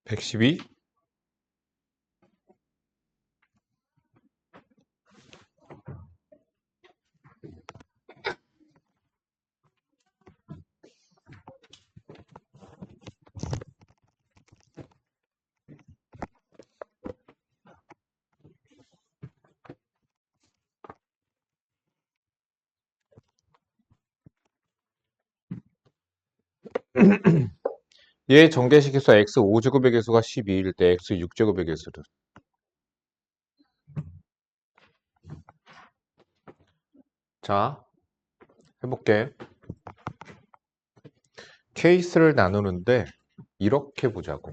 112. 얘 정대식에서 x 5제곱의 개수가 12일 때 x 6제곱의 개수를. 자, 해볼게. 케이스를 나누는데 이렇게 보자고.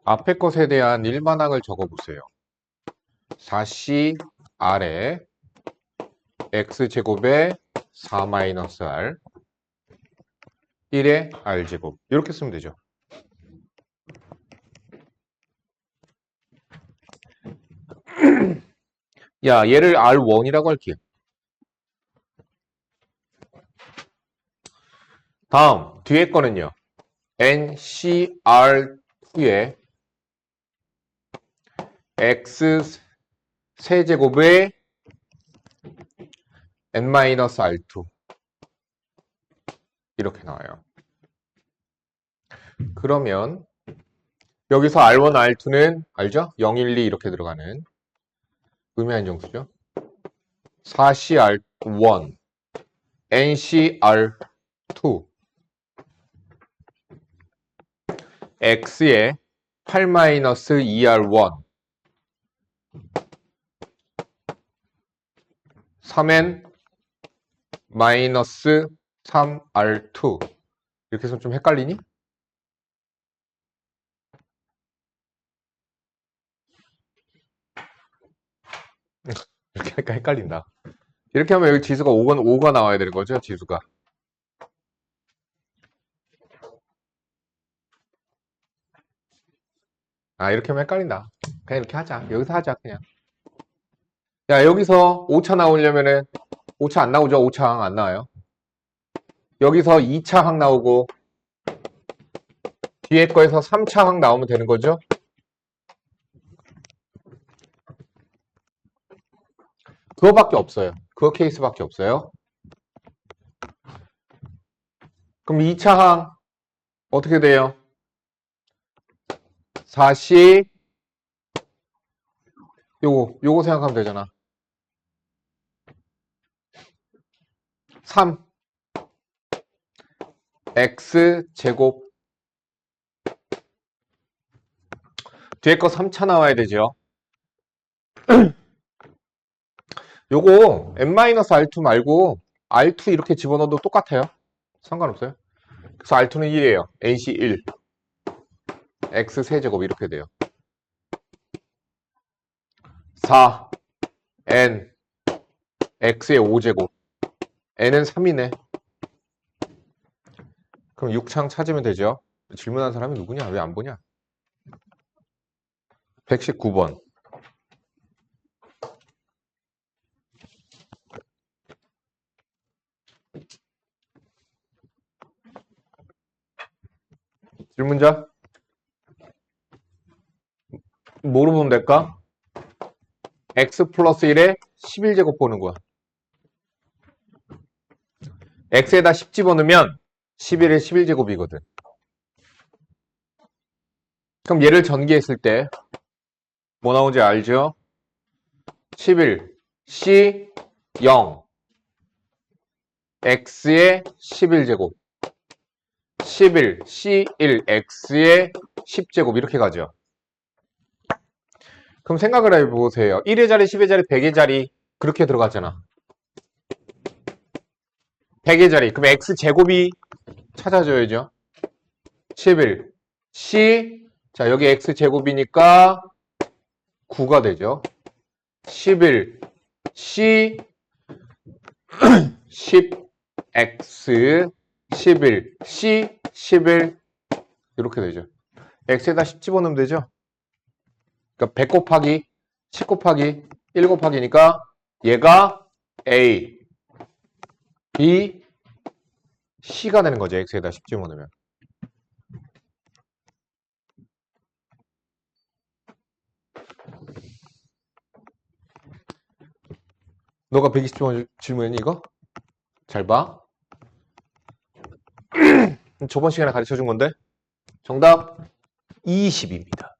앞에 것에 대한 일반항을 적어보세요. 4c 아래 x제곱에 4-r 1의 r제곱 이렇게 쓰면 되죠. 야, 얘를 R1이라고 할게요. 다음 뒤에 거는요. NCR2에 X 세제곱에 N-R2 이렇게 나와요. 그러면 여기서 R1, R2는 알죠? 0, 1, 2 이렇게 들어가는 의미한 정수죠. 4CR1, NCR2 X에 8-2R1 3N 마이너스 3R2 이렇게 해서 좀 헷갈리니? 이렇게 하니까 헷갈린다. 이렇게 하면 여기 지수가 5가 나와야 되는 거죠, 지수가. 아, 이렇게 하면 헷갈린다. 그냥 이렇게 하자. 여기서 하자, 그냥. 야, 여기서 5차 나오려면은 5차 안 나오죠? 5차 안 나와요. 여기서 2차 항 나오고 뒤에 거에서 3차 항 나오면 되는 거죠? 그거밖에 없어요. 그거 케이스밖에 없어요. 그럼 2차 항 어떻게 돼요? 4C 요거 생각하면 되잖아. 3 X제곱 뒤에 거 3차 나와야 되죠. 요거 N-R2 말고 R2 이렇게 집어넣어도 똑같아요. 상관없어요. 그래서 R2는 1이에요. NC 1 X 세제곱 이렇게 돼요. 4 N X의 5제곱 N은 3이네. 그럼 6창 찾으면 되죠. 질문한 사람이 누구냐? 왜 안 보냐? 119번. 질문자? 뭐로 보면 될까? X 플러스 1에 11제곱 보는 거야. X에다 10 집어넣으면 11에 11제곱이거든. 그럼 얘를 전개했을 때 뭐 나오는지 알죠? 11 C 0 X의 11제곱 11 C 1 X의 10제곱 이렇게 가죠. 그럼 생각을 해보세요. 1의 자리, 10의 자리, 100의 자리 그렇게 들어갔잖아. 100의 자리 그럼 X제곱이 찾아줘야죠. 11 C 자 여기 X제곱이니까 9가 되죠. 11 C 10 X 11 C 11 이렇게 되죠. X에다 10 집어넣으면 되죠. 그러니까 100 곱하기 10 곱하기 1 곱하기니까 얘가 A B, C가 되는 거죠. X에다 10 집어넣으면. 너가 120번 질문했니 이거? 잘 봐. 저번 시간에 가르쳐 준 건데 정답 20입니다.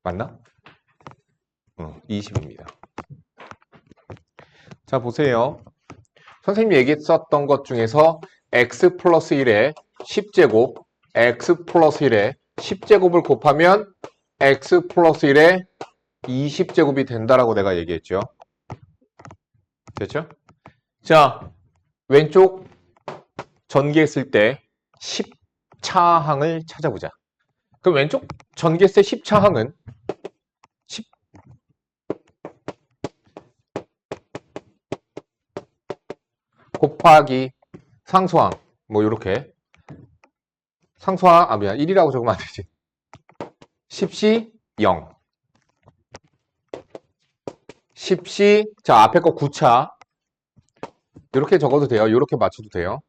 맞나? 20입니다. 자, 보세요. 선생님이 얘기했었던 것 중에서 x 플러스 1에 10제곱, x 플러스 1에 10제곱을 곱하면 x 플러스 1에 20제곱이 된다라고 내가 얘기했죠. 됐죠? 자, 왼쪽 전개했을 때 10차항을 찾아보자. 그럼 왼쪽 전개했을 때 10차항은 10 곱하기 상수항 뭐 요렇게 상수항 미안 1이라고 적으면 안 되지. 10시 0 10시 자 앞에 거 9차 이렇게 적어도 돼요. 이렇게 맞춰도 돼요.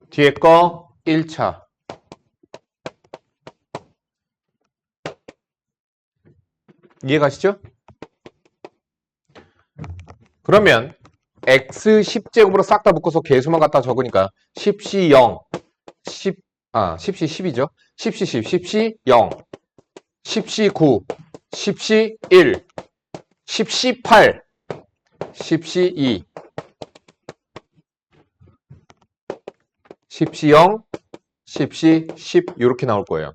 뒤에 거 1차 이해가시죠? 그러면 x 10제곱으로 싹 다 묶어서 개수만 갖다 적으니까 10시 0 10시 10이죠. 10시 10, 10시 0 10시 9 10시 1 10시 8 10시 2 10시 0 10시 10 이렇게 나올 거예요.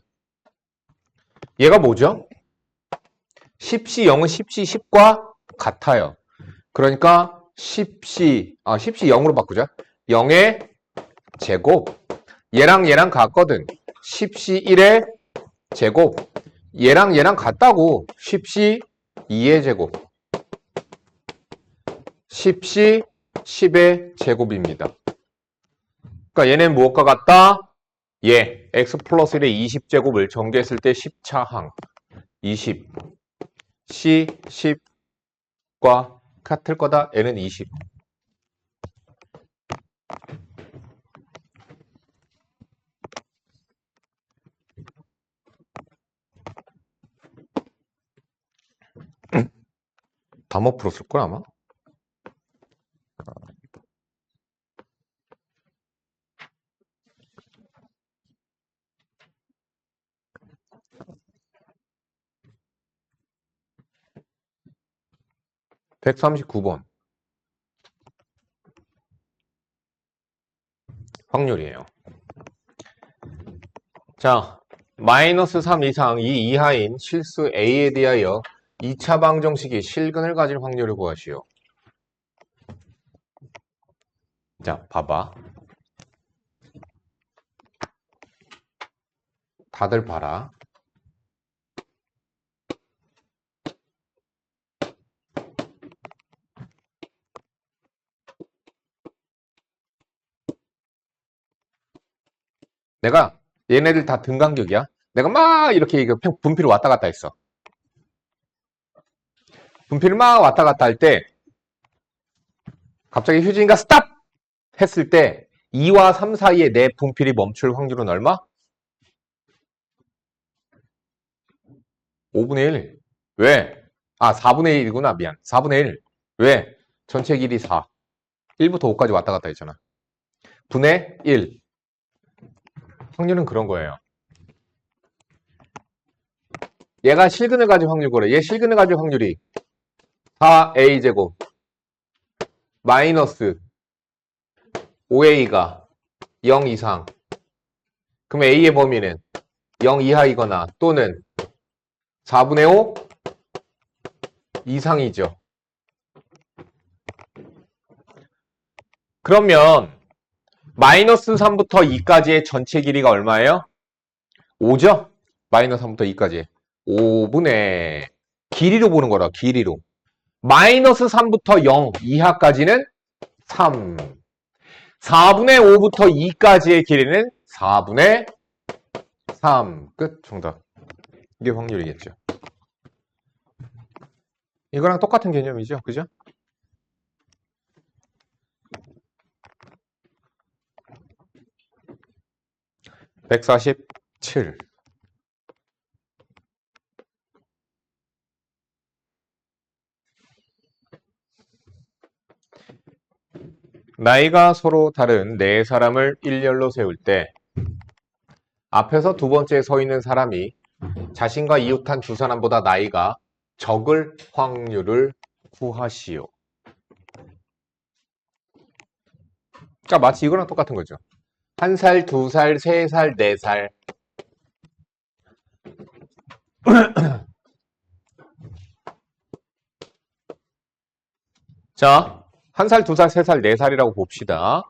얘가 뭐죠? 10시 0은 10시 10과 같아요. 그러니까 10시 0으로 바꾸자. 0의 제곱 얘랑 얘랑 같거든. 10시 1의 제곱 얘랑 얘랑 같다고. 10시 2의 제곱 10시 10의 제곱입니다. 그러니까 얘는 무엇과 같다? 얘 x 플러스 1의 20제곱을 전개했을 때 10차항 20 C 10과 같을 거다. 얘는 20. 다 못 풀었을 걸 아마. (139번) 확률이에요. 자, 마이너스 3 이상 이 이하인 실수 A에 대하여 2차 방정식이 실근을 가질 확률을 구하시오. 자, 봐봐. 다들 봐라. 내가 얘네들 다 등간격이야. 내가 막 이렇게 분필을 왔다 갔다 했어. 분필을 막 왔다 갔다 할 때 갑자기 휴진이가 스탑! 했을 때 2와 3 사이에 내 분필이 멈출 확률은 얼마? 5분의 1. 왜? 4분의 1이구나. 미안. 4분의 1. 왜? 전체 길이 4. 1부터 5까지 왔다 갔다 했잖아. 분의 1. 확률은 그런 거예요. 얘가 실근을 가질 확률 그래. 얘 실근을 가질 확률이 4a제곱 마이너스 5a가 0 이상. 그럼 a의 범위는 0 이하이거나 또는 4분의 5 이상이죠. 그러면 마이너스 3부터 2까지의 전체 길이가 얼마예요? 5죠? 마이너스 3부터 2까지 5분의 길이로 보는 거라. 길이로. 마이너스 3부터 0 이하까지는 3. 4분의 5부터 2까지의 길이는 4분의 3. 끝. 정답. 이게 확률이겠죠. 이거랑 똑같은 개념이죠. 그죠? 147. 나이가 서로 다른 네 사람을 일렬로 세울 때 앞에서 두 번째에 서 있는 사람이 자신과 이웃한 두 사람보다 나이가 적을 확률을 구하시오. 자, 마치 이거랑 똑같은 거죠. 1살, 2살, 3살, 4살. 자, 1살, 2살, 3살, 4살이라고 봅시다.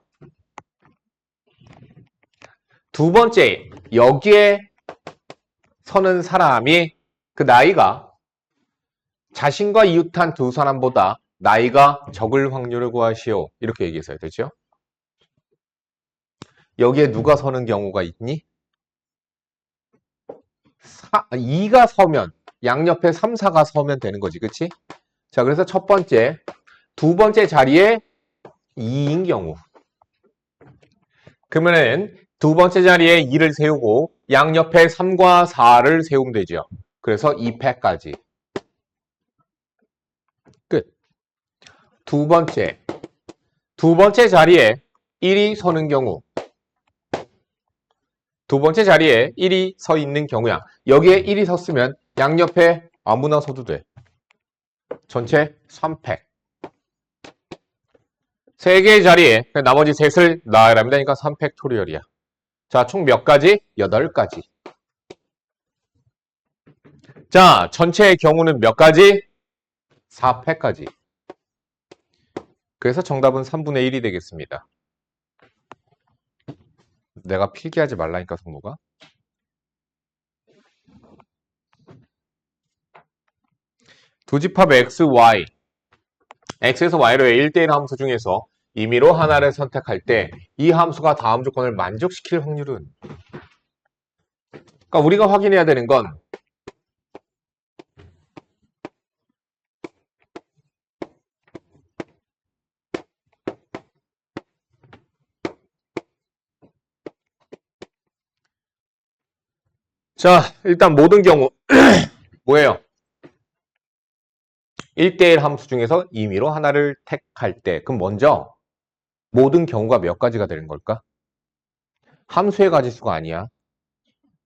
두 번째, 여기에 서는 사람이 그 나이가 자신과 이웃한 두 사람보다 나이가 적을 확률을 구하시오. 이렇게 얘기했어요. 되죠? 여기에 누가 서는 경우가 있니? 2가 서면, 양옆에 3, 4가 서면 되는 거지. 그치? 자, 그래서 첫 번째, 두 번째 자리에 2인 경우. 그러면은 두 번째 자리에 2를 세우고 양옆에 3과 4를 세우면 되죠. 그래서 2패까지. 끝. 두 번째 자리에 1이 서는 경우. 두 번째 자리에 1이 서 있는 경우야. 여기에 1이 섰으면 양옆에 아무나 서도 돼. 전체 3패. 세 개의 자리에 나머지 셋을 나열하면 되니까 3팩토리얼이야. 자, 총 몇 가지? 8가지. 자, 전체의 경우는 몇 가지? 4패까지. 그래서 정답은 3분의 1이 되겠습니다. 내가 필기하지 말라니까, 성모가. 두집합 x, y. x에서 y로의 1대1 함수 중에서 임의로 하나를 선택할 때 이 함수가 다음 조건을 만족시킬 확률은? 그러니까 우리가 확인해야 되는 건 자, 일단 모든 경우 뭐예요? 1대1 함수 중에서 임의로 하나를 택할 때 그럼 먼저 모든 경우가 몇 가지가 되는 걸까? 함수의 가지수가 아니야.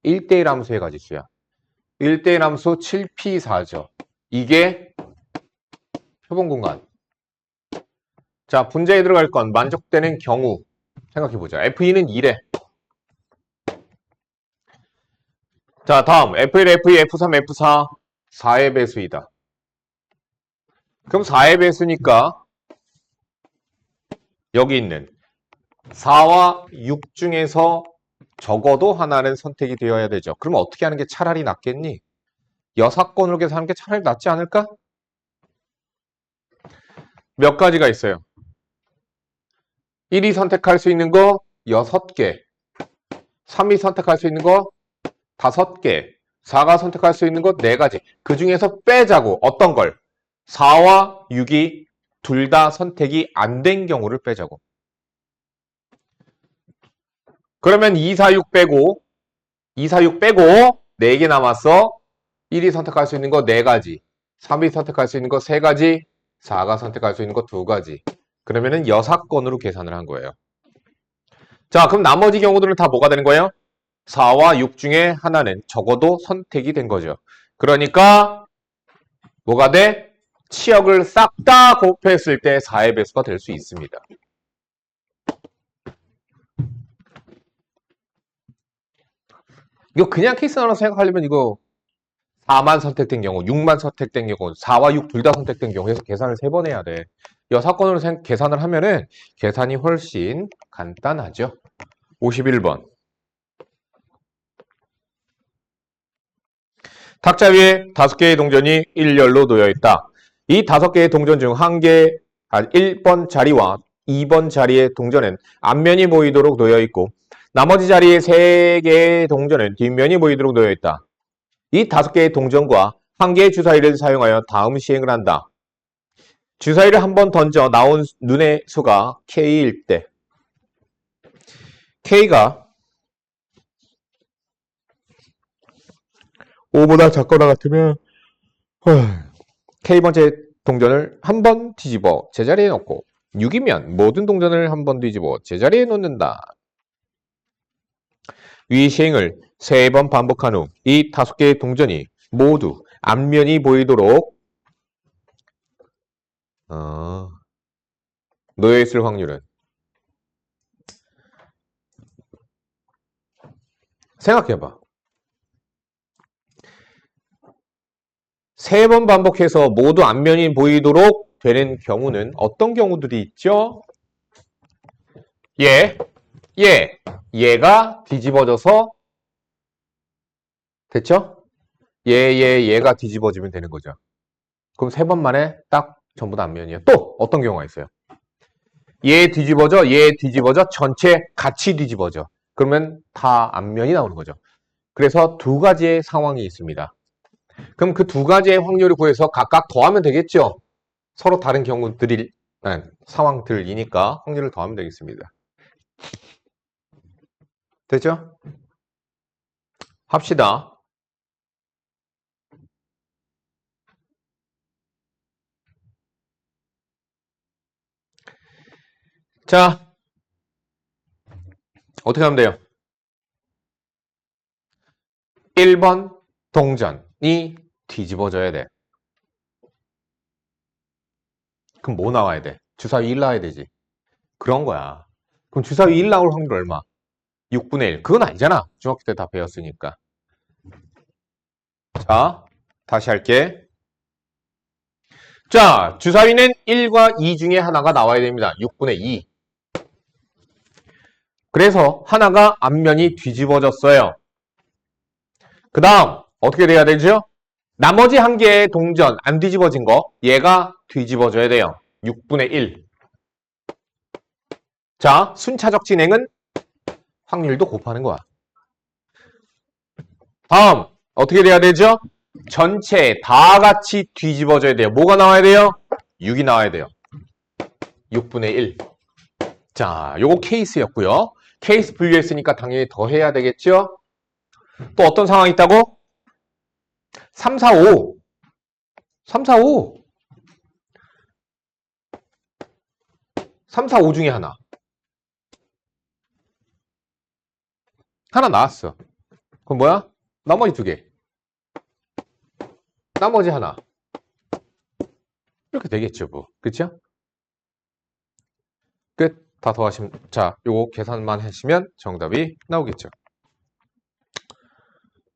1대1 함수의 가지수야. 1대1 함수 7p4죠. 이게 표본 공간. 자, 분자에 들어갈 건 만족되는 경우 생각해보자. F2는 2래. 자, 다음 F1, F2, F3, F4 4의 배수이다. 그럼 4의 배수니까 여기 있는 4와 6 중에서 적어도 하나는 선택이 되어야 되죠. 그럼 어떻게 하는 게 차라리 낫겠니? 여사건으로 계산하는 게 차라리 낫지 않을까? 몇 가지가 있어요. 1이 선택할 수 있는 거 6개, 3이 선택할 수 있는 거 5개, 4가 선택할 수 있는 것 4가지. 그 중에서 빼자고. 어떤 걸? 4와 6이 둘 다 선택이 안 된 경우를 빼자고. 그러면 2, 4, 6 빼고 2, 4, 6 빼고 4개 남았어. 1이 선택할 수 있는 거 4가지, 3이 선택할 수 있는 거 3가지, 4가 선택할 수 있는 거 2가지. 그러면은 6건으로 계산을 한 거예요. 자, 그럼 나머지 경우들은 다 뭐가 되는 거예요? 4와 6 중에 하나는 적어도 선택이 된 거죠. 그러니까 뭐가 돼? 치역을 싹 다 곱했을 때 4의 배수가 될 수 있습니다. 이거 그냥 케이스 하나 생각하려면 이거 4만 선택된 경우, 6만 선택된 경우, 4와 6 둘 다 선택된 경우 해서 계산을 3번 해야 돼. 여사건으로 계산을 하면은 계산이 훨씬 간단하죠. 51번. 탁자 위에 5개의 동전이 일렬로 놓여 있다. 이 5개의 동전 중 1번 자리와 2번 자리의 동전은 앞면이 보이도록 놓여 있고 나머지 자리의 3개의 동전은 뒷면이 보이도록 놓여 있다. 이 5개의 동전과 1개의 주사위를 사용하여 다음 시행을 한다. 주사위를 한번 던져 나온 눈의 수가 K일 때 K가 5보다 작거나 같으면 K번째 동전을 한 번 뒤집어 제자리에 놓고 6이면 모든 동전을 한 번 뒤집어 제자리에 놓는다. 위 시행을 3번 반복한 후 이 5개의 동전이 모두 앞면이 보이도록 놓여있을 확률은? 생각해봐. 3번 반복해서 모두 앞면이 보이도록 되는 경우는 어떤 경우들이 있죠? 얘가 뒤집어져서 됐죠? 얘가 뒤집어지면 되는 거죠. 그럼 3번 만에 딱 전부 다 앞면이에요. 또 어떤 경우가 있어요? 얘 뒤집어져, 전체 같이 뒤집어져. 그러면 다 앞면이 나오는 거죠. 그래서 2가지의 상황이 있습니다. 그럼 그 2가지의 확률을 구해서 각각 더하면 되겠죠? 서로 다른 경우들이, 상황들이니까 확률을 더하면 되겠습니다. 됐죠? 합시다. 자, 어떻게 하면 돼요? 1번 동전이 뒤집어져야 돼. 그럼 뭐 나와야 돼? 주사위 1 나와야 되지. 그런 거야. 그럼 주사위 1 나올 확률 얼마? 6분의 1. 그건 아니잖아. 중학교 때 다 배웠으니까. 자, 다시 할게. 자, 주사위는 1과 2 중에 하나가 나와야 됩니다. 6분의 2. 그래서 하나가 앞면이 뒤집어졌어요. 그 다음 어떻게 돼야 되죠? 나머지 한 개의 동전 안 뒤집어진 거 얘가 뒤집어져야 돼요. 6분의 1. 자, 순차적 진행은 확률도 곱하는 거야. 다음 어떻게 돼야 되죠? 전체 다 같이 뒤집어져야 돼요. 뭐가 나와야 돼요? 6이 나와야 돼요. 6분의 1. 자, 요거 케이스였고요. 케이스 분류했으니까 당연히 더 해야 되겠죠? 또 어떤 상황이 있다고? 3, 4, 5. 3, 4, 5. 3, 4, 5 중에 하나. 하나 나왔어. 그럼 뭐야? 나머지 2개. 나머지 하나. 이렇게 되겠죠, 뭐. 그쵸? 끝. 다 더하시면, 자, 요거 계산만 하시면 정답이 나오겠죠.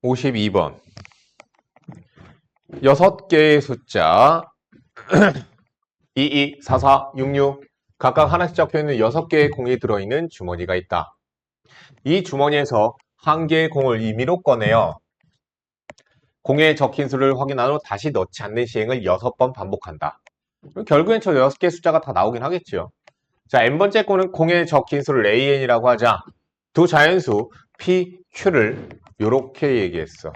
52번. 6개의 숫자 22, 44, 66 각각 하나씩 적혀있는 6개의 공이 들어있는 주머니가 있다. 이 주머니에서 한 개의 공을 임의로 꺼내요. 공에 적힌 수를 확인한 후 다시 넣지 않는 시행을 6번 반복한다. 결국엔 저 6개의 숫자가 다 나오긴 하겠죠. 자, n번째 공에 적힌 수를 an이라고 하자. 두 자연수 p, q를 이렇게 얘기했어.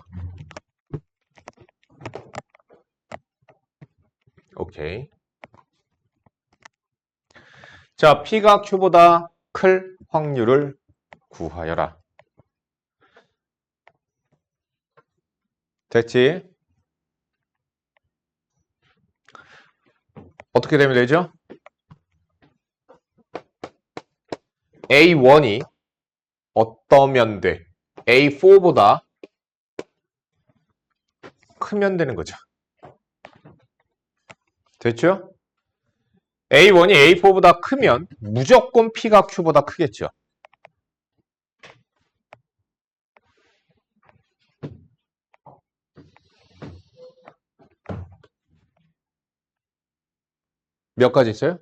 오케이. 자, p가 q보다 클 확률을 구하여라. 됐지? 어떻게 되면 되죠? A1이 어떠면 돼? A4보다 크면 되는 거죠. 됐죠? A1이 A4보다 크면 무조건 P가 Q보다 크겠죠. 몇 가지 있어요?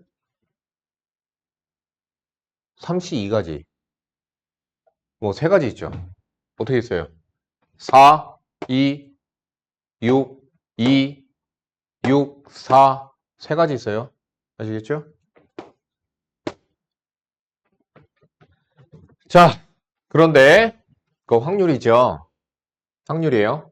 32가지. 뭐 3가지 있죠. 어떻게 있어요? 4, 2, 6, 2, 6, 4 3가지 있어요. 아시겠죠? 자, 그런데 그거 확률이죠. 확률이에요.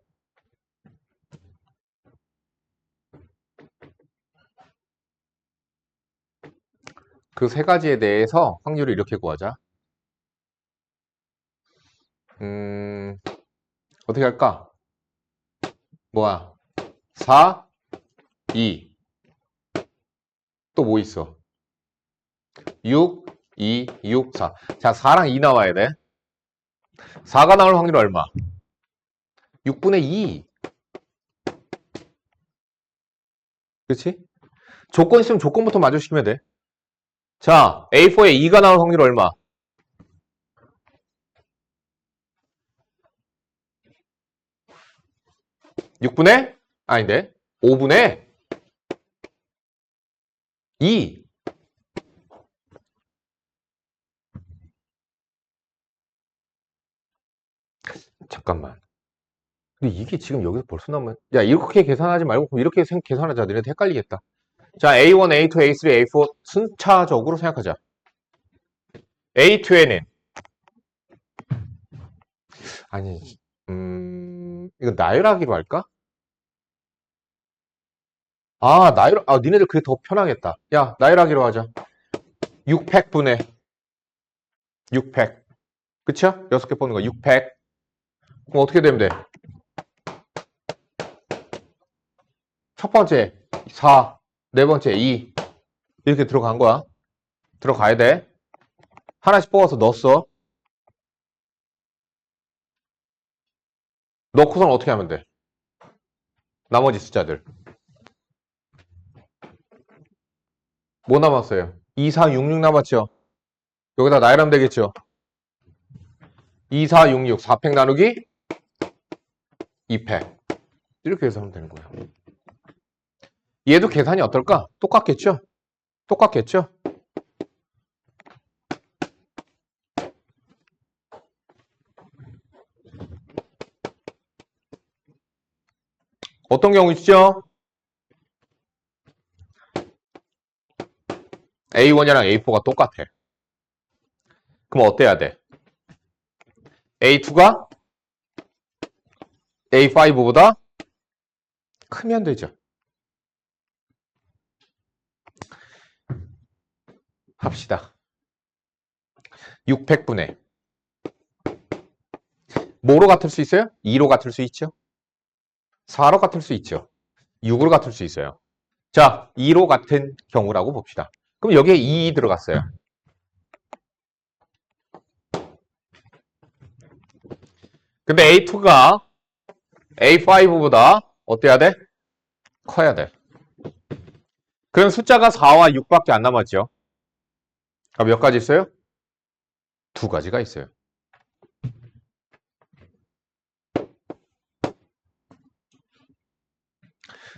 그 3가지에 대해서 확률을 이렇게 구하자. 어떻게 할까? 뭐야? 4, 2. 또 뭐 있어? 6, 2, 6, 4. 자, 4랑 2 나와야 돼. 4가 나올 확률 얼마? 6분의 2. 그렇지? 조건 있으면 조건부터 맞춰시키면 돼. 자, A4에 2가 나올 확률 얼마? 6분의? 아닌데. 5분의 2. 잠깐만. 근데 이게 지금 여기서 벌써 나오면, 야, 이렇게 계산하지 말고, 그럼 이렇게 계산하자. 너네들 헷갈리겠다. 자, A1, A2, A3, A4 순차적으로 생각하자. A2에는, 아니, 이거 나열하기로 할까? 아, 니네들 그게 더 편하겠다. 야, 나열하기로 하자. 6팩분의 6팩. 그쵸? 6개 뽑는 거 6팩. 그럼 어떻게 되면 돼? 첫 번째 4, 네 번째 2. 이렇게 들어간 거야. 들어가야 돼. 하나씩 뽑아서 넣었어. 넣고선 어떻게 하면 돼? 나머지 숫자들. 뭐 남았어요? 2, 4, 6, 6 남았죠? 여기다 나열하면 되겠죠? 2, 4, 6, 6, 4팩 나누기 2팩. 이렇게 해서 하면 되는 거야. 얘도 계산이 어떨까? 똑같겠죠? 똑같겠죠? 어떤 경우 있죠? A1이랑 A4가 똑같아. 그럼 어때야 돼? A2가 A5보다 크면 되죠. 합시다. 600분의 뭐로 같을 수 있어요? 2로 같을 수 있죠. 4로 같을 수 있죠. 6으로 같을 수 있어요. 자, 2로 같은 경우라고 봅시다. 그럼 여기에 2 들어갔어요. 근데 A2가 A5보다 어때야 돼? 커야 돼. 그럼 숫자가 4와 6밖에 안 남았죠. 그럼 몇 가지 있어요? 두 가지가 있어요.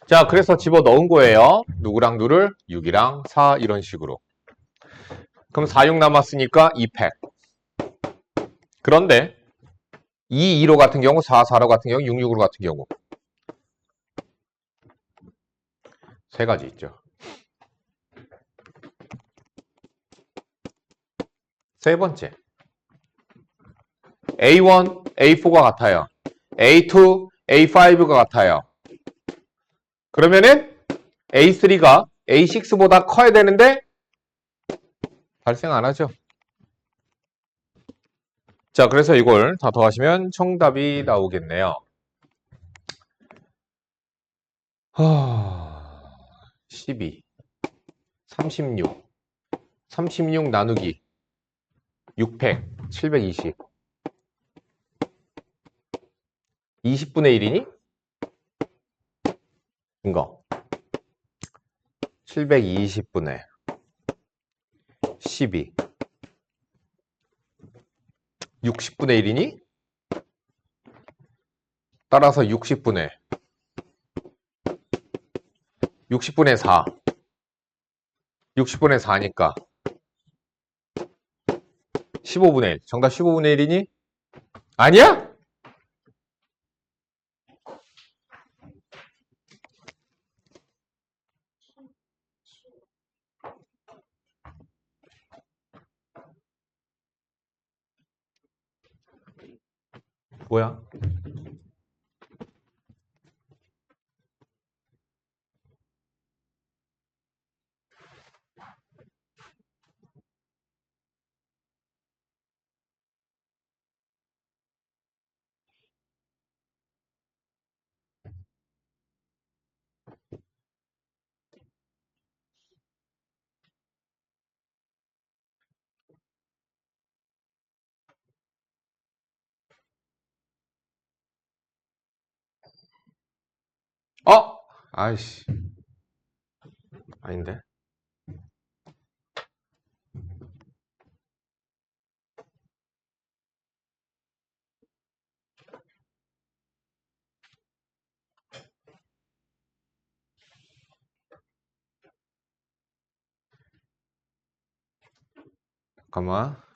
자, 그래서 집어 넣은 거예요. 누구랑 누를? 6이랑 4 이런 식으로. 그럼 4, 6 남았으니까 2팩. 그런데 2, 2로 같은 경우, 4, 4로 같은 경우, 6, 6으로 같은 경우. 세 가지 있죠. 세 번째. A1, A4가 같아요. A2, A5가 같아요. 그러면은 A3가 A6보다 커야 되는데 발생 안 하죠. 자, 그래서 이걸 다 더하시면 정답이 나오겠네요. 12, 36, 36 나누기 600, 720. 20분의 1이니? 이거. 720분의 12. 60분의 1이니? 따라서 60분의 4. 60분의 4니까 15분의 1. 정답 15분의 1이니? 아니야? 뭐야? 아이씨. 아닌데. 잠깐만.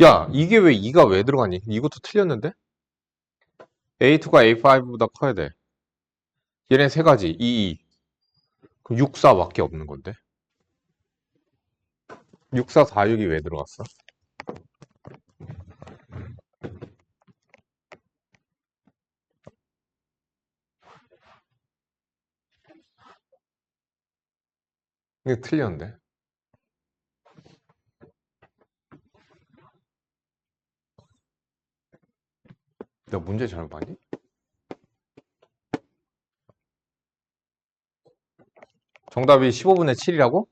야, 이게 왜 2가 왜 들어가니? 이것도 틀렸는데? A2가 A5보다 커야 돼. 얘네 세 가지. 2. 그럼 6, 4밖에 없는 건데. 6, 4, 4, 6이 왜 들어갔어? 이게 틀렸는데. 나 문제 잘못 봤니? 정답이 15분의 7이라고?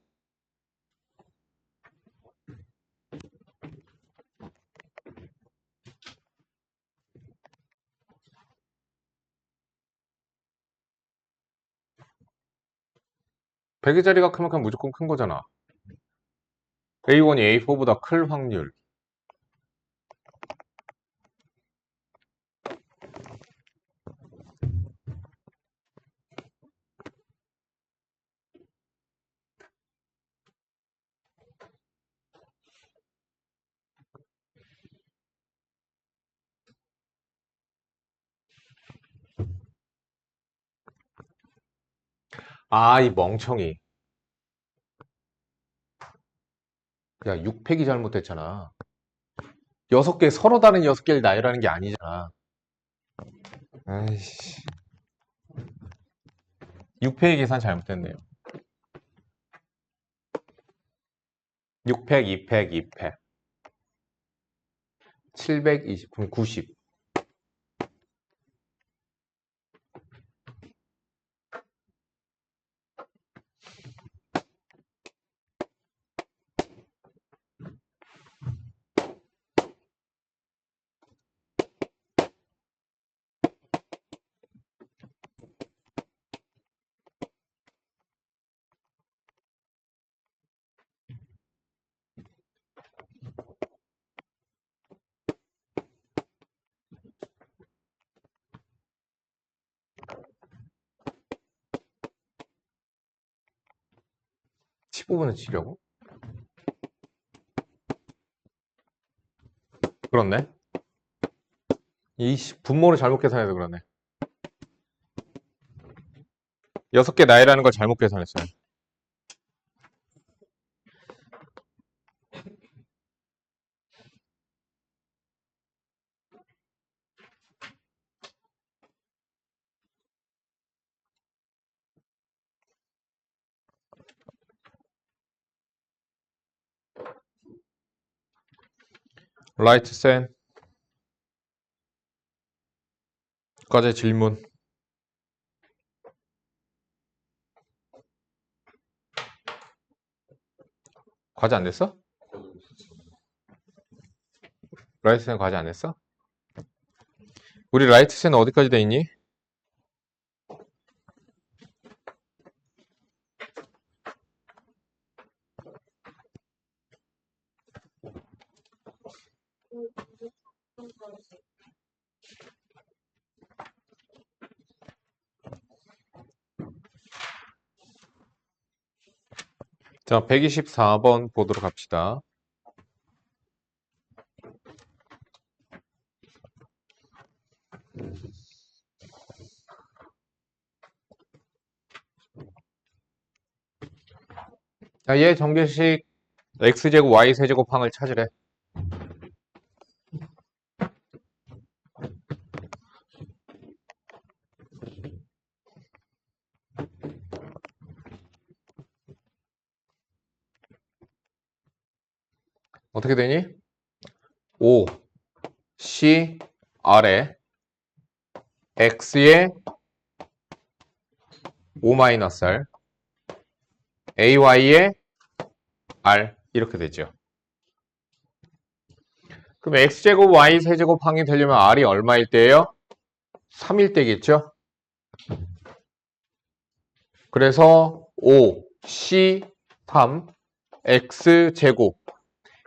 백의 자리가 크면 그냥 무조건 큰 거잖아. A1이 A4보다 클 확률. 아, 이 멍청이. 야, 6팩이 잘못됐잖아. 6개, 서로 다른 6개를 나열하는 게 아니잖아. 아이씨. 6팩 계산 잘못됐네요. 6팩, 2팩, 2팩. 720, 그럼 90. 십 15분의 7이라고? 그렇네. 이 분모를 잘못 계산해서 그러네. 6개 나열하는 걸 잘못 계산했어요. 라이트 센. 과제 질문. 과제 안 됐어? 라이트 센 과제 안 했어? 우리 라이트 센 어디까지 돼 있니? 자, 124번 보도록 합시다. 자, 얘 정규식 x제곱 y세제곱 항을 찾으래. 어떻게 되니? 5, C, R에 X에 5-R, AY에 R 이렇게 되죠. 그럼 x제곱 y 세제곱 항이 되려면 r이 얼마일 때예요? 3일 때겠죠? 그래서 5, c 3, x제곱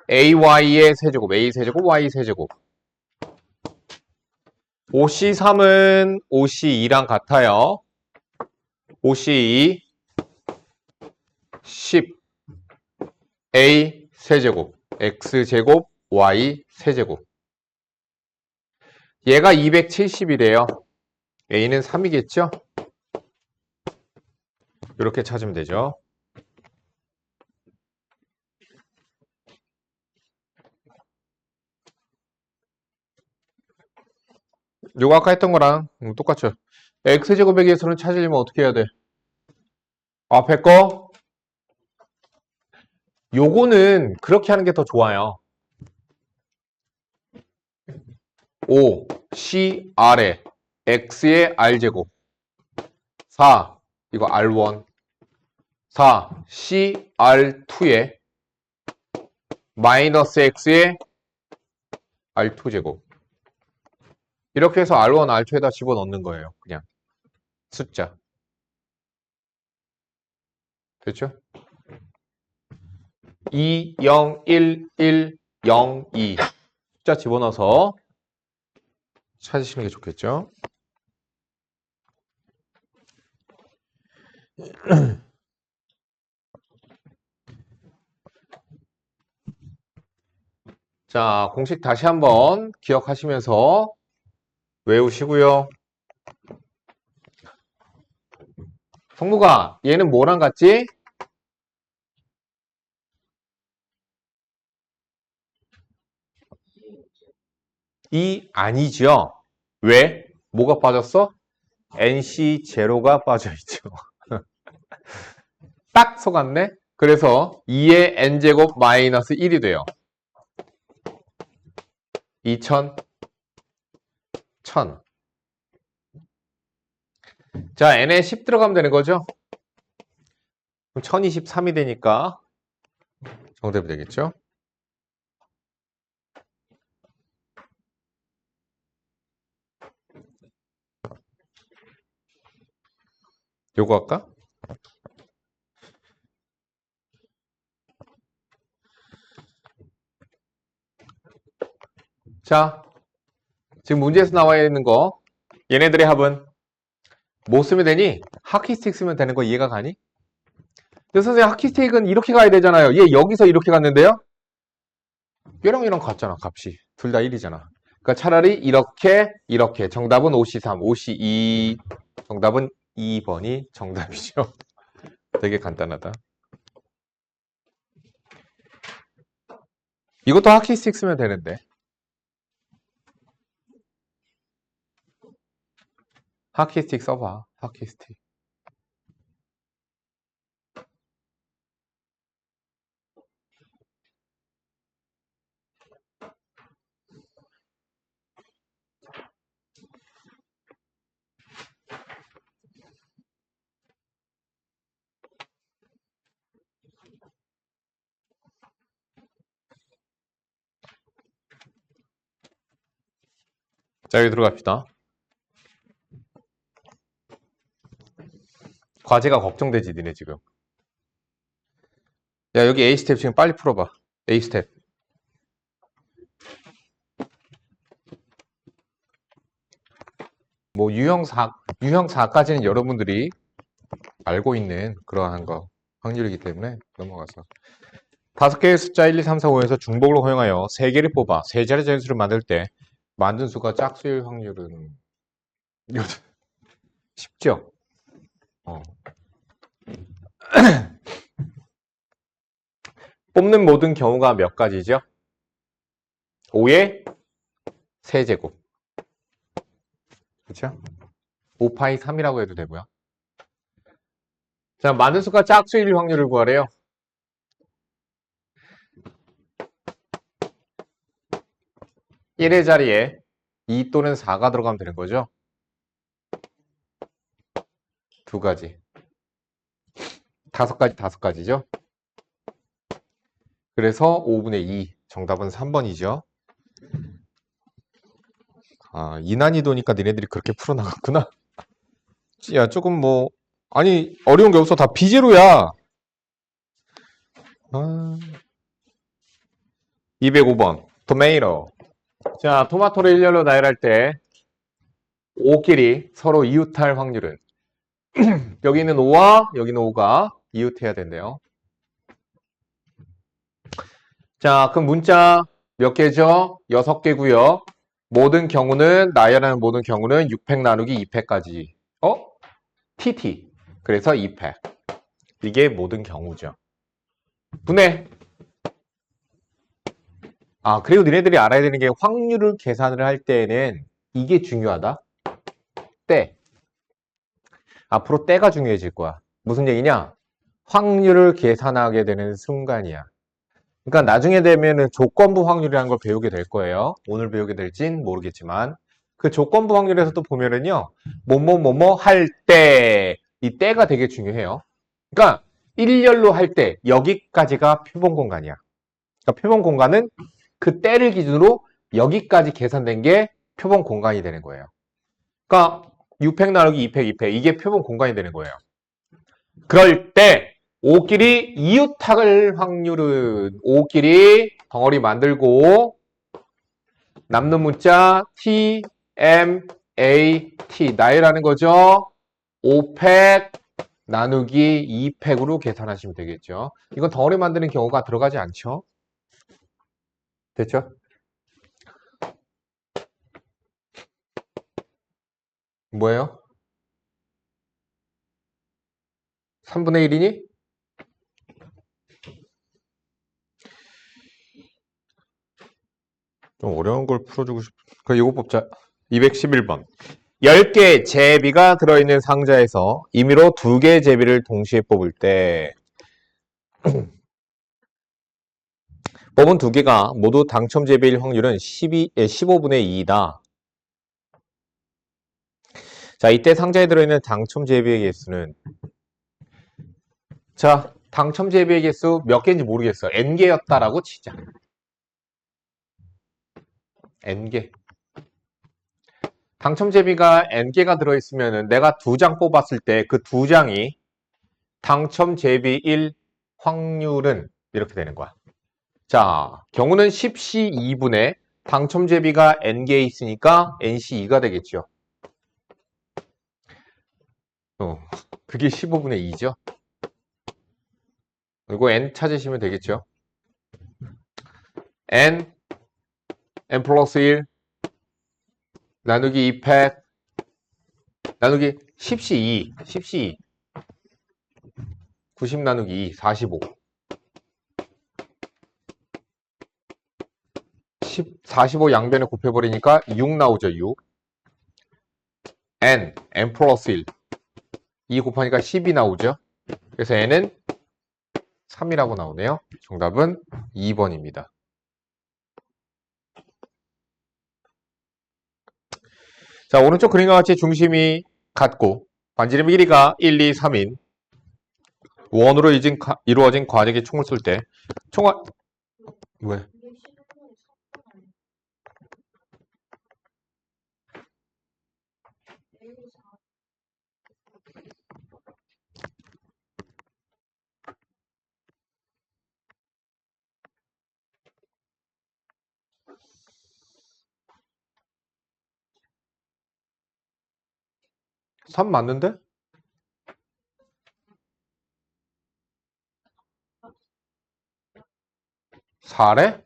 ay의 세제곱, a 세제곱, y 세제곱 5c3은 5c2랑 같아요. 5c2 10 a 세제곱 x제곱 y 세제곱 얘가 270이래요. a는 3이겠죠? 이렇게 찾으면 되죠. 요거 아까 했던 거랑 똑같죠. x제곱의 개수는 찾으려면 어떻게 해야 돼? 앞에 거 요거는 그렇게 하는 게 더 좋아요. 5, C, R에 X의 R제곱 4, 이거 R1 4, C, R2에 마이너스 X의 R2제곱 이렇게 해서 R1, R2에다 집어넣는 거예요. 그냥 숫자 됐죠? 2, 0, 1, 1, 0, 2 숫자 집어넣어서 찾으시는 게 좋겠죠? 자, 공식 다시 한번 기억하시면서 외우시고요. 성무가 얘는 뭐랑 같지? 이 아니죠? 왜? 뭐가 빠졌어? NC0가 빠져있죠. 딱 속았네? 그래서 2의 n제곱 마이너스 1이 돼요. 2000, 1000. 자, n에 10 들어가면 되는 거죠? 그럼 1023이 되니까 정답이 되겠죠? 요거 할까? 자, 지금 문제에서 나와 있는 거 얘네들의 합은 뭐 쓰면 되니? 하키스틱 쓰면 되는 거 이해가 가니? 근데 선생님 하키스틱은 이렇게 가야 되잖아요. 얘 여기서 이렇게 갔는데요? 얘랑 같잖아 값이. 둘 다 1이잖아. 그러니까 차라리 이렇게 정답은 5C3, 5C2 정답은 2번이 정답이죠. 되게 간단하다. 이것도 하키스틱 쓰면 되는데. 하키스틱 써봐. 하키스틱. 자, 여기 들어갑시다. 과제가 걱정되지, 니네 지금. 야, 여기 A 스텝 지금 빨리 풀어봐. A 스텝. 뭐 유형 4까지는 여러분들이 알고 있는 그러한 거 확률이기 때문에 넘어가서 5개의 숫자 1, 2, 3, 4, 5에서 중복을 허용하여 3개를 뽑아 3자리 자연수를 만들 때 만든 수가 짝수일 확률은 쉽죠? 뽑는 모든 경우가 몇 가지죠? 5의 세제곱 그렇죠? 5파이 3이라고 해도 되고요. 자, 만든 수가 짝수일 확률을 구하래요. 1의 자리에 2 또는 4가 들어가면 되는 거죠. 2가지. 5가지죠. 그래서 5분의 2. 정답은 3번이죠. 아, 이난이도니까 니네들이 그렇게 풀어나갔구나. 야, 조금 뭐, 아니, 어려운 게 없어. 다 B제로야. 아, 205번. 토메이토. 자, 토마토를 일렬로 나열할 때, O끼리 서로 이웃할 확률은? 여기 있는 O와 여기 있는 O가 이웃해야 된대요. 자, 그럼 문자 몇 개죠? 6개고요. 모든 경우는, 나열하는 모든 경우는 6팩 나누기 2팩까지. TT. 그래서 2팩. 이게 모든 경우죠. 분해. 아, 그리고 너네들이 알아야 되는 게 확률을 계산을 할 때에는 이게 중요하다. 때. 앞으로 때가 중요해질 거야. 무슨 얘기냐? 확률을 계산하게 되는 순간이야. 그러니까 나중에 되면은 조건부 확률이라는 걸 배우게 될 거예요. 오늘 배우게 될진 모르겠지만 그 조건부 확률에서도 보면은요, 뭐뭐 할 때, 이 때가 되게 중요해요. 그러니까 일렬로 할 때 여기까지가 표본 공간이야. 그러니까 표본 공간은 그 때를 기준으로 여기까지 계산된 게 표본 공간이 되는 거예요. 그러니까 6팩 나누기 2팩, 2팩 이게 표본 공간이 되는 거예요. 그럴 때 O끼리 이웃할 확률은 O끼리 덩어리 만들고 남는 문자 T, M, A, T 나열하는 거죠. 5팩 나누기 2팩으로 계산하시면 되겠죠. 이건 덩어리 만드는 경우가 들어가지 않죠. 됐죠? 뭐예요? 3분의 1이니? 좀 어려운 걸 풀어주고 싶어. 그럼 이거 뽑자. 211번. 10개의 제비가 들어있는 상자에서 임의로 2개의 제비를 동시에 뽑을 때 뽑은 2개가 모두 당첨 제비일 확률은 15분의 2이다. 자, 이때 상자에 들어있는 당첨 제비의 개수는, 자, 당첨 제비의 개수 몇 개인지 모르겠어. N개였다라고 치자. N개. 당첨 제비가 N개가 들어있으면 내가 2장 뽑았을 때 그 2장이 당첨 제비일 확률은 이렇게 되는 거야. 자, 경우는 10C 2분의 당첨 제비가 N개 있으니까 NC 2가 되겠죠. 그게 15분의 2죠. 그리고 N 찾으시면 되겠죠. N 플러스 1 나누기 2팩 나누기 10C 2 10C 2 90 나누기 2 45 45 양변에 곱해버리니까 6 나오죠. 6 N 플러스 1 2 곱하니까 10이 나오죠. 그래서 N은 3이라고 나오네요. 정답은 2번입니다. 자, 오른쪽 그림과 같이 중심이 같고 반지름 길이가 1, 2, 3인 원으로 이루어진 관역의 총을 쏠 때 총알 왜? 삼 맞는데? 4래?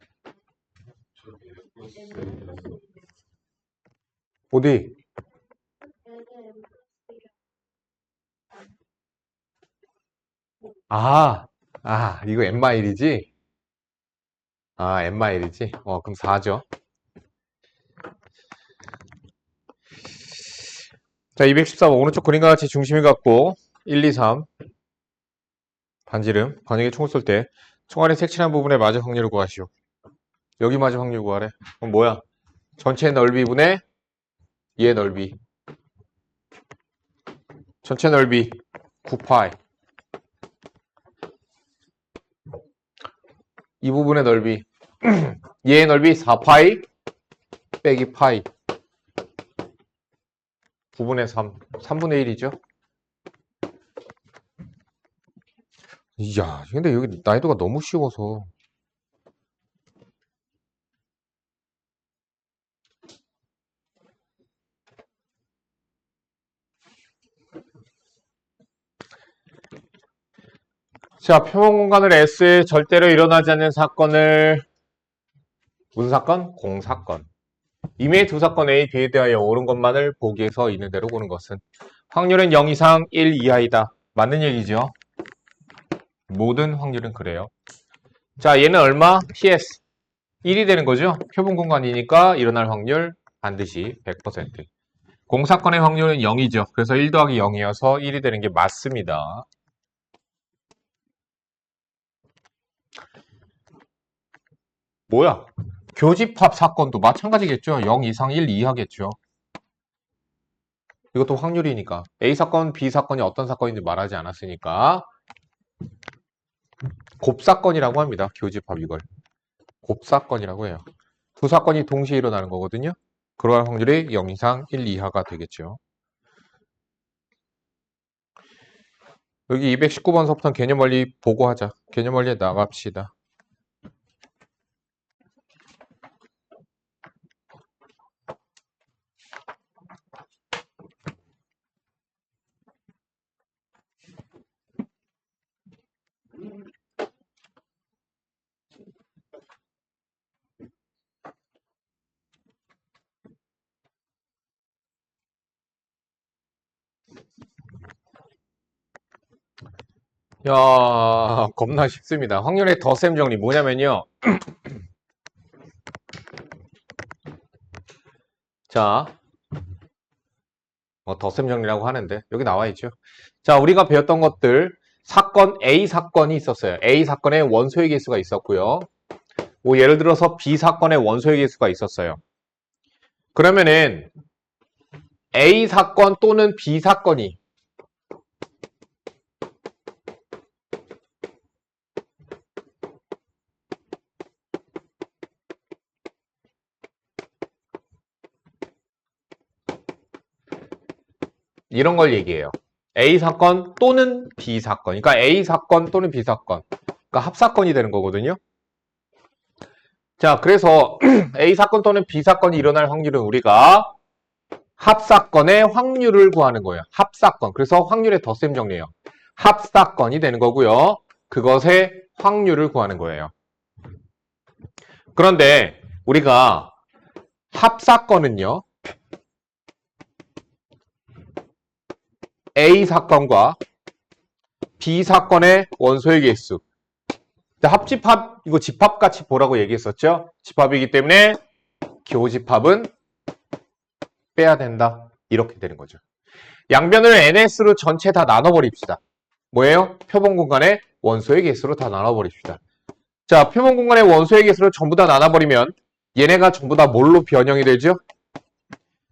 어디? 이거 N마일이지? N마일이지? 그럼 4죠. 자, 214번 오른쪽 그림과 같이 중심이 같고 1, 2, 3 반지름 관역의 총을 쏠 때 총알이 색칠한 부분에 맞을 확률을 구하시오. 여기 맞을 확률 구하래. 그럼 뭐야? 전체 넓이분의 얘 넓이. 전체 넓이 9파이. 이 부분의 넓이 얘의 넓이 4파이 빼기 파이. 9분의 3, 3분의 1이죠. 이야, 근데 여기 난이도가 너무 쉬워서. 자, 표본공간을 S에 절대로 일어나지 않는 사건을 무슨 사건? 공사건. 이미 두 사건 A, B에 대하여 옳은 것만을 보기에서 있는 대로 보는 것은 확률은 0 이상 1 이하이다. 맞는 얘기죠. 모든 확률은 그래요. 자, 얘는 얼마? PS. 1이 되는 거죠. 표본공간이니까 일어날 확률 반드시 100%. 공사건의 확률은 0이죠. 그래서 1 더하기 0이어서 1이 되는 게 맞습니다. 뭐야? 교집합 사건도 마찬가지겠죠. 0 이상 1 이하겠죠. 이것도 확률이니까. A 사건, B 사건이 어떤 사건인지 말하지 않았으니까 곱사건이라고 합니다. 교집합 이걸. 곱사건이라고 해요. 두 사건이 동시에 일어나는 거거든요. 그러할 확률이 0 이상 1 이하가 되겠죠. 여기 219번서부터 개념 원리 보고하자. 개념 원리에 나갑시다. 야, 겁나 쉽습니다. 확률의 덧셈 정리 뭐냐면요. 자, 덧셈 정리라고 하는데 여기 나와 있죠. 자, 우리가 배웠던 것들 사건 A 사건이 있었어요. A 사건의 원소의 개수가 있었고요. 뭐 예를 들어서 B 사건의 원소의 개수가 있었어요. 그러면은 A 사건 또는 B 사건이 이런 걸 얘기해요. A 사건 또는 B 사건. 그러니까 A 사건 또는 B 사건. 그러니까 합사건이 되는 거거든요. 자, 그래서 A 사건 또는 B 사건이 일어날 확률은 우리가 합사건의 확률을 구하는 거예요. 합사건. 그래서 확률의 덧셈 정리예요. 합사건이 되는 거고요. 그것의 확률을 구하는 거예요. 그런데 우리가 합사건은요. A 사건과 B 사건의 원소의 개수. 합집합, 이거 집합같이 보라고 얘기했었죠? 집합이기 때문에 교집합은 빼야 된다. 이렇게 되는 거죠. 양변을 NS로 전체 다 나눠버립시다. 뭐예요? 표본공간의 원소의 개수로 다 나눠버립시다. 자, 표본공간의 원소의 개수를 전부 다 나눠버리면 얘네가 전부 다 뭘로 변형이 되죠?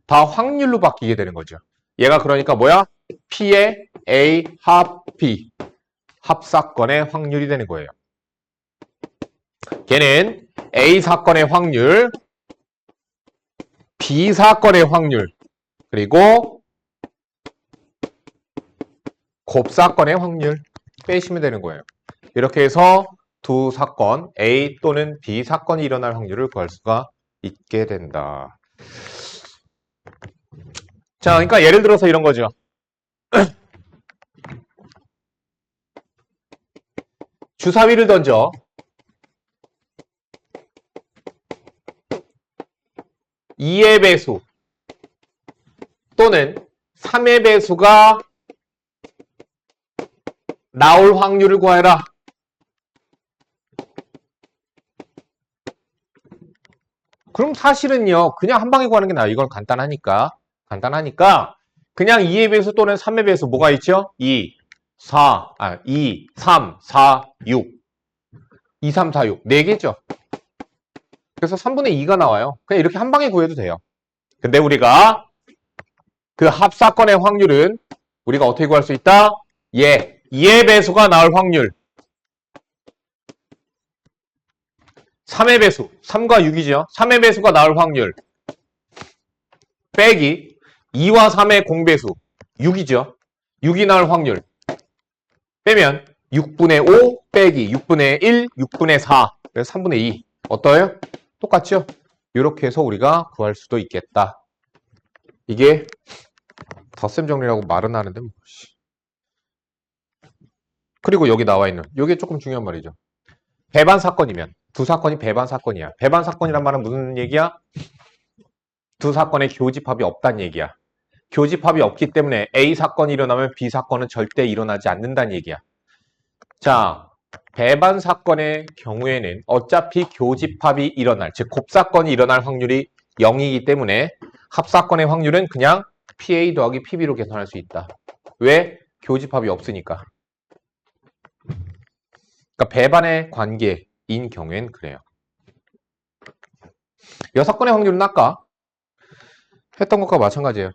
다 확률로 바뀌게 되는 거죠. 얘가 그러니까 뭐야? P의 A 합 B. 합사건의 확률이 되는 거예요. 걔는 A 사건의 확률, B 사건의 확률, 그리고 곱사건의 확률 빼시면 되는 거예요. 이렇게 해서 두 사건, A 또는 B 사건이 일어날 확률을 구할 수가 있게 된다. 자, 그러니까 예를 들어서 이런 거죠. 주사위를 던져 2의 배수 또는 3의 배수가 나올 확률을 구해라. 그럼 사실은요, 그냥 한 방에 구하는 게 나아요. 이건 간단하니까. 그냥 2의 배수 또는 3의 배수 뭐가 있죠? 2, 3, 4, 6. 2, 3, 4, 6. 4개죠. 그래서 3분의 2가 나와요. 그냥 이렇게 한 방에 구해도 돼요. 근데 우리가 그 합사건의 확률은 우리가 어떻게 구할 수 있다? 2의 배수가 나올 확률. 3의 배수. 3과 6이죠. 3의 배수가 나올 확률. 빼기 2와 3의 공배수 6이죠. 6이 나올 확률 빼면 6분의 5 빼기 6분의 1, 6분의 4 그래서 3분의 2 어떠해요? 똑같죠? 이렇게 해서 우리가 구할 수도 있겠다. 이게 덧셈 정리라고 말은 하는데 뭐. 그리고 여기 나와 있는 이게 조금 중요한 말이죠. 배반 사건이면 두 사건이 배반 사건이야. 배반 사건이란 말은 무슨 얘기야? 두 사건의 교집합이 없다는 얘기야. 교집합이 없기 때문에 A 사건이 일어나면 B 사건은 절대 일어나지 않는다는 얘기야. 자, 배반 사건의 경우에는 어차피 교집합이 일어날, 즉 곱사건이 일어날 확률이 0이기 때문에 합사건의 확률은 그냥 PA 더하기 PB로 계산할 수 있다. 왜? 교집합이 없으니까. 그러니까 배반의 관계인 경우엔 그래요. 6건의 확률은 아까 했던 것과 마찬가지예요.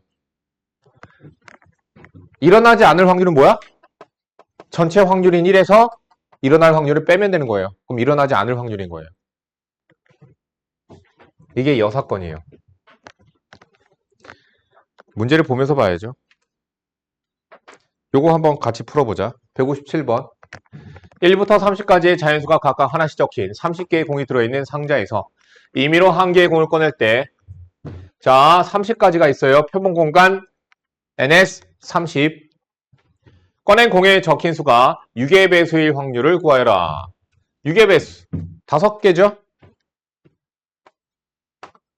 일어나지 않을 확률은 뭐야? 전체 확률인 1에서 일어날 확률을 빼면 되는 거예요. 그럼 일어나지 않을 확률인 거예요. 이게 6건이에요. 문제를 보면서 봐야죠. 요거 한번 같이 풀어보자. 157번. 1부터 30까지의 자연수가 각각 하나씩 적힌 30개의 공이 들어있는 상자에서 임의로 한 개의 공을 꺼낼 때, 자, 30까지가 있어요. 표본 공간 NS 30. 꺼낸 공에 적힌 수가 6의 배수일 확률을 구하여라. 6의 배수 5개죠?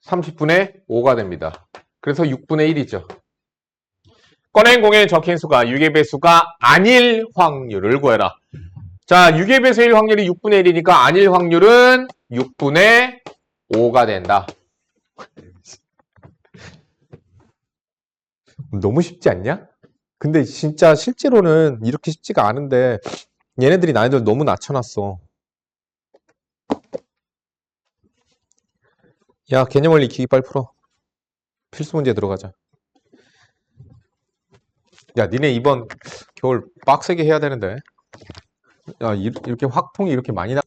30분의 5가 됩니다. 그래서 6분의 1이죠. 꺼낸 공에 적힌 수가 6의 배수가 아닐 확률을 구해라. 자, 6의 배수일 확률이 6분의 1이니까 아닐 확률은 6분의 5가 된다. 너무 쉽지 않냐? 근데 진짜 실제로는 이렇게 쉽지가 않은데 얘네들이 난이도를 너무 낮춰놨어. 야, 개념원리 기기 빨리 풀어. 필수 문제 들어가자. 야, 니네 이번 겨울 빡세게 해야 되는데. 야, 이렇게 확통이 이렇게 많이 나.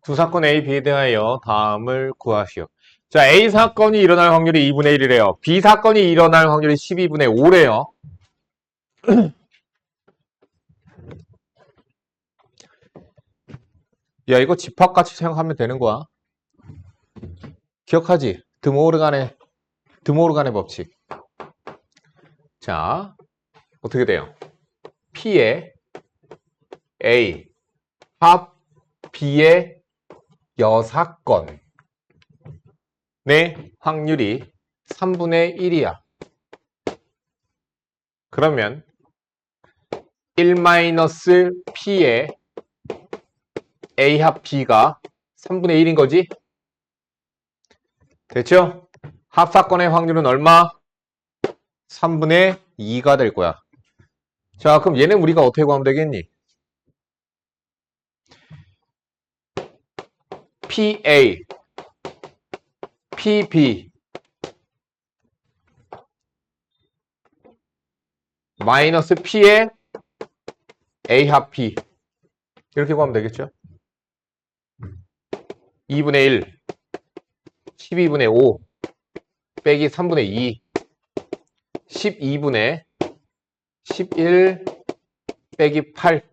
두 사건 A, B에 대하여 다음을 구하시오. 자, A 사건이 일어날 확률이 2분의 1이래요. B 사건이 일어날 확률이 12분의 5래요. 야, 이거 집합같이 생각하면 되는 거야. 기억하지? 드모르간의 법칙. 자, 어떻게 돼요? P의 A, 합 B의 여사건의 확률이 3분의 1이야. 그러면 1-P의 A 합 B가 3분의 1인 거지? 됐죠? 합사건의 확률은 얼마? 3분의 2가 될 거야. 자, 그럼 얘는 우리가 어떻게 구하면 되겠니? PA, PB 마이너스 P의 A 합 B 이렇게 구하면 되겠죠? 2분의 1, 12분의 5 빼기 3분의 2, 12분의 11 빼기 8,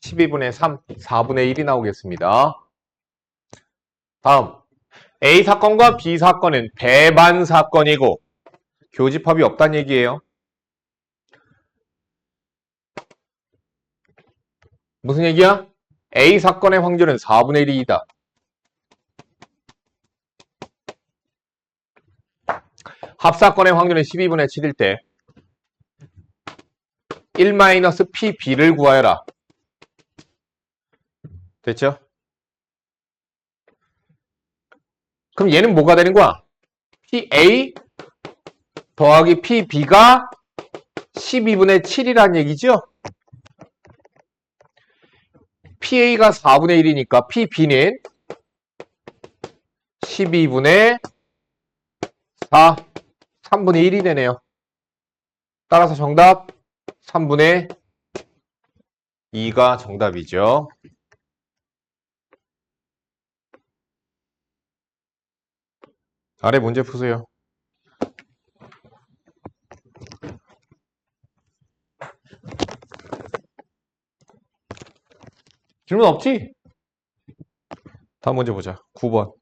12분의 3, 4분의 1이 나오겠습니다. 다음, A 사건과 B 사건은 배반 사건이고 교집합이 없다는 얘기예요. 무슨 얘기야? A 사건의 확률은 4분의 1이다. 합사건의 확률은 12분의 7일 때 1-PB를 구하여라. 됐죠? 그럼 얘는 뭐가 되는 거야? PA 더하기 PB가 12분의 7이라는 얘기죠? PA가 4분의 1이니까 PB는 12분의 4, 3분의 1이 되네요. 따라서 정답 3분의 2가 정답이죠. 아래 문제 푸세요. 질문 없지? 다음 문제 보자. 9번.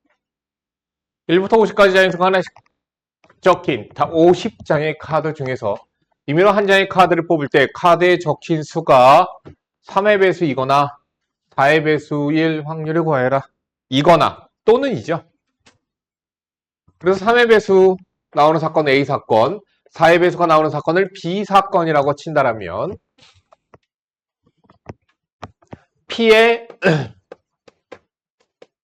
1부터 50까지 자연수가 하나씩 적힌 다 50장의 카드 중에서 임의로 한 장의 카드를 뽑을 때 카드에 적힌 수가 3의 배수이거나 4의 배수일 확률을 구하여라. 이거나 또는 이죠. 그래서 3의 배수 나오는 사건 A 사건, 4의 배수가 나오는 사건을 B 사건이라고 친다라면 P의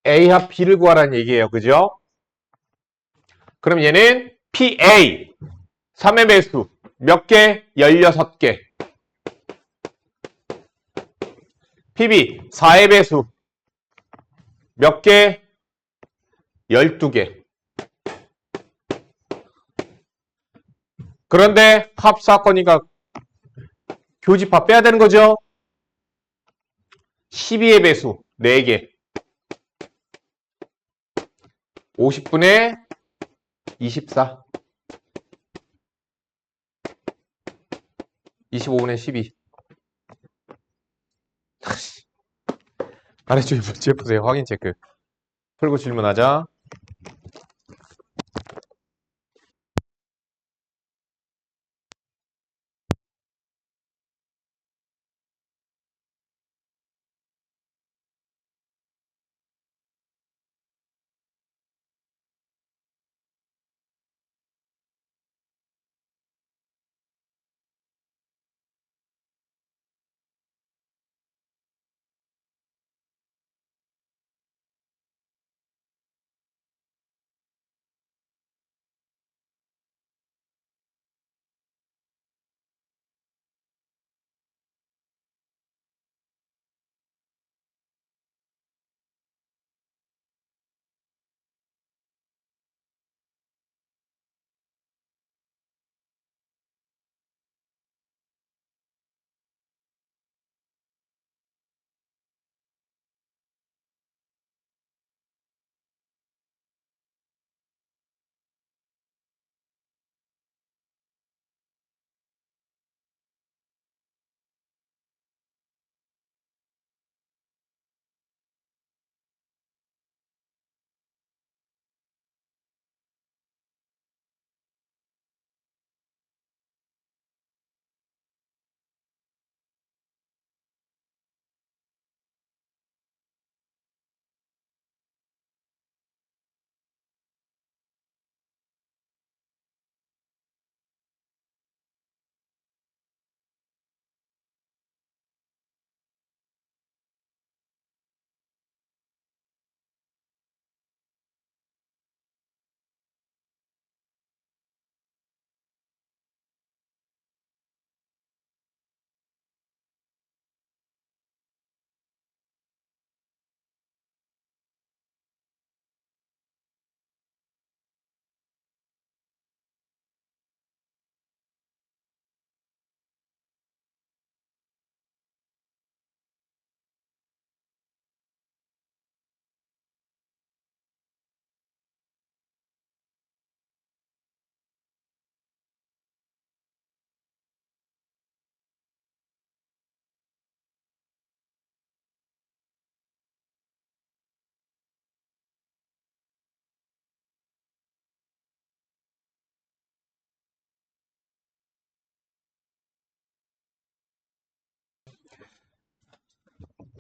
A합 B를 구하라는 얘기예요. 그죠? 그럼 얘는 PA 3의 배수 몇 개? 16개. PB 4의 배수 몇 개? 12개. 그런데 합사건이가 교집합 빼야 되는 거죠? 12의 배수 4개. 50분의 24. 25분의 12. 아래쪽에 문제 보세요. 확인 체크. 풀고 질문하자.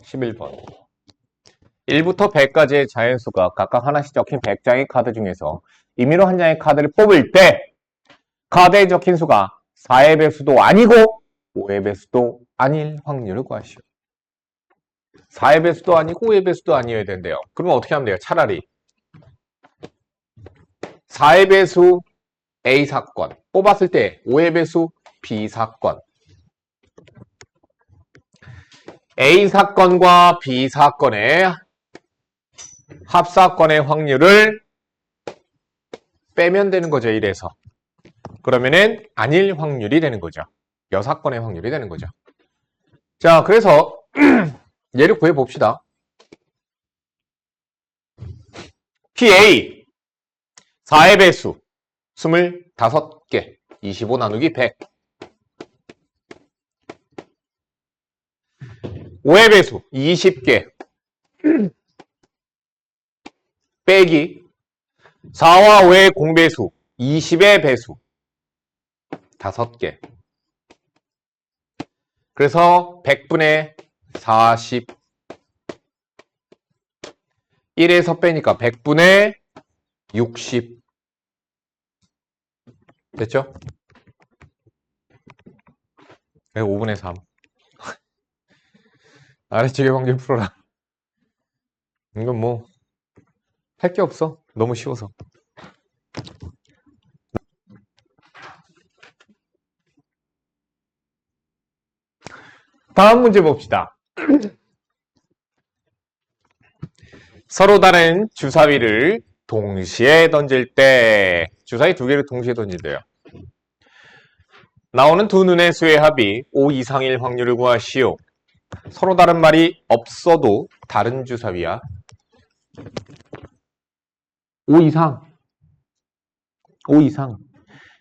(11번) 1부터 100까지의 자연수가 각각 하나씩 적힌 100장의 카드 중에서 임의로 한 장의 카드를 뽑을 때 카드에 적힌 수가 4의 배수도 아니고 5의 배수도 아닐 확률을 구하시오. 4의 배수도 아니고 5의 배수도 아니어야 된대요. 그러면 어떻게 하면 돼요? 차라리 4의 배수 A 사건 뽑았을 때 5의 배수 B 사건, A 사건과 B 사건의 합사건의 확률을 빼면 되는 거죠. 이래서 그러면은 아닐 확률이 되는 거죠. 여사건의 확률이 되는 거죠. 자, 그래서 얘를 구해 봅시다. PA 4의 배수 25개 25 나누기 100 5의 배수 20개 빼기 4와 5의 공배수 20의 배수 5개 그래서 100분의 40 1에서 빼니까 100분의 60 됐죠? 5분의 3 아래쪽의 확률 풀어라. 이건 뭐 할 게 없어. 너무 쉬워서. 다음 문제 봅시다. 서로 다른 주사위를 동시에 던질 때 주사위 두 개를 동시에 던진대요. 나오는 두 눈의 수의 합이 5 이상일 확률을 구하시오. 서로 다른 말이 없어도 다른 주사위야. 5 이상. 5 이상.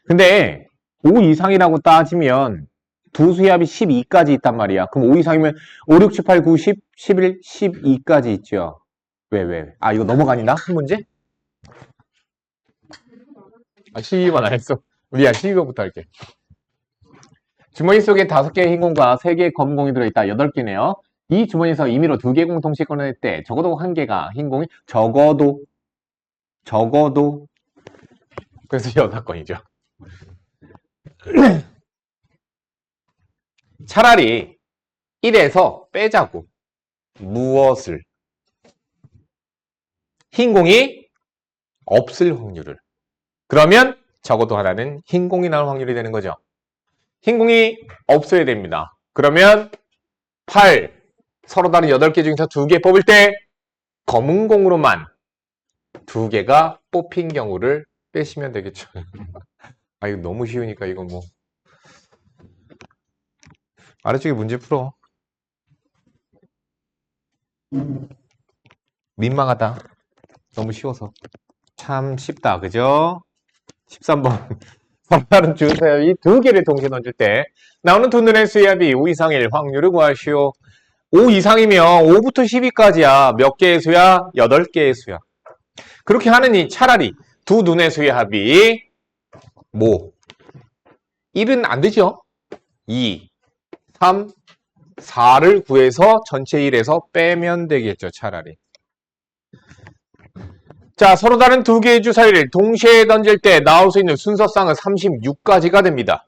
근데 5 이상이라고 따지면 두 수의 합이 12까지 있단 말이야. 그럼 5 이상이면 5, 6, 7, 8, 9, 10, 11, 12까지 있죠. 왜? 아, 이거 넘어가니나? 한 문제? 아, 12번 안 했어. 미안, 12번부터 할게. 주머니 속에 5개의 흰 공과 3개의 검은 공이 들어있다. 8개네요. 이 주머니에서 임의로 2개의 공을 동시에 꺼낼 때 적어도 1개가 흰 공이 적어도 그래서 8건이죠. 차라리 1에서 빼자고. 무엇을? 흰 공이 없을 확률을. 그러면 적어도 하나는 흰 공이 나올 확률이 되는 거죠. 흰 공이 없어야 됩니다. 그러면 8, 서로 다른 8개 중에서 2개 뽑을 때 검은 공으로만 2개가 뽑힌 경우를 빼시면 되겠죠. 아, 이거 너무 쉬우니까 이거 뭐 아래쪽에 문제 풀어. 민망하다. 너무 쉬워서. 참 쉽다. 그죠? 13번. 서로 다른 주사위 2개를 동시에 던질 때 나오는 두 눈의 수의 합이 5 이상일 확률을 구하시오. 5 이상이면 5부터 12까지야. 몇 개의 수야? 8개의 수야. 그렇게 하느니 차라리 두 눈의 수의 합이 뭐? 1은 안 되죠? 2, 3, 4를 구해서 전체 1에서 빼면 되겠죠. 차라리. 자, 서로 다른 2개의 주사위를 동시에 던질 때 나올 수 있는 순서상은 36가지가 됩니다.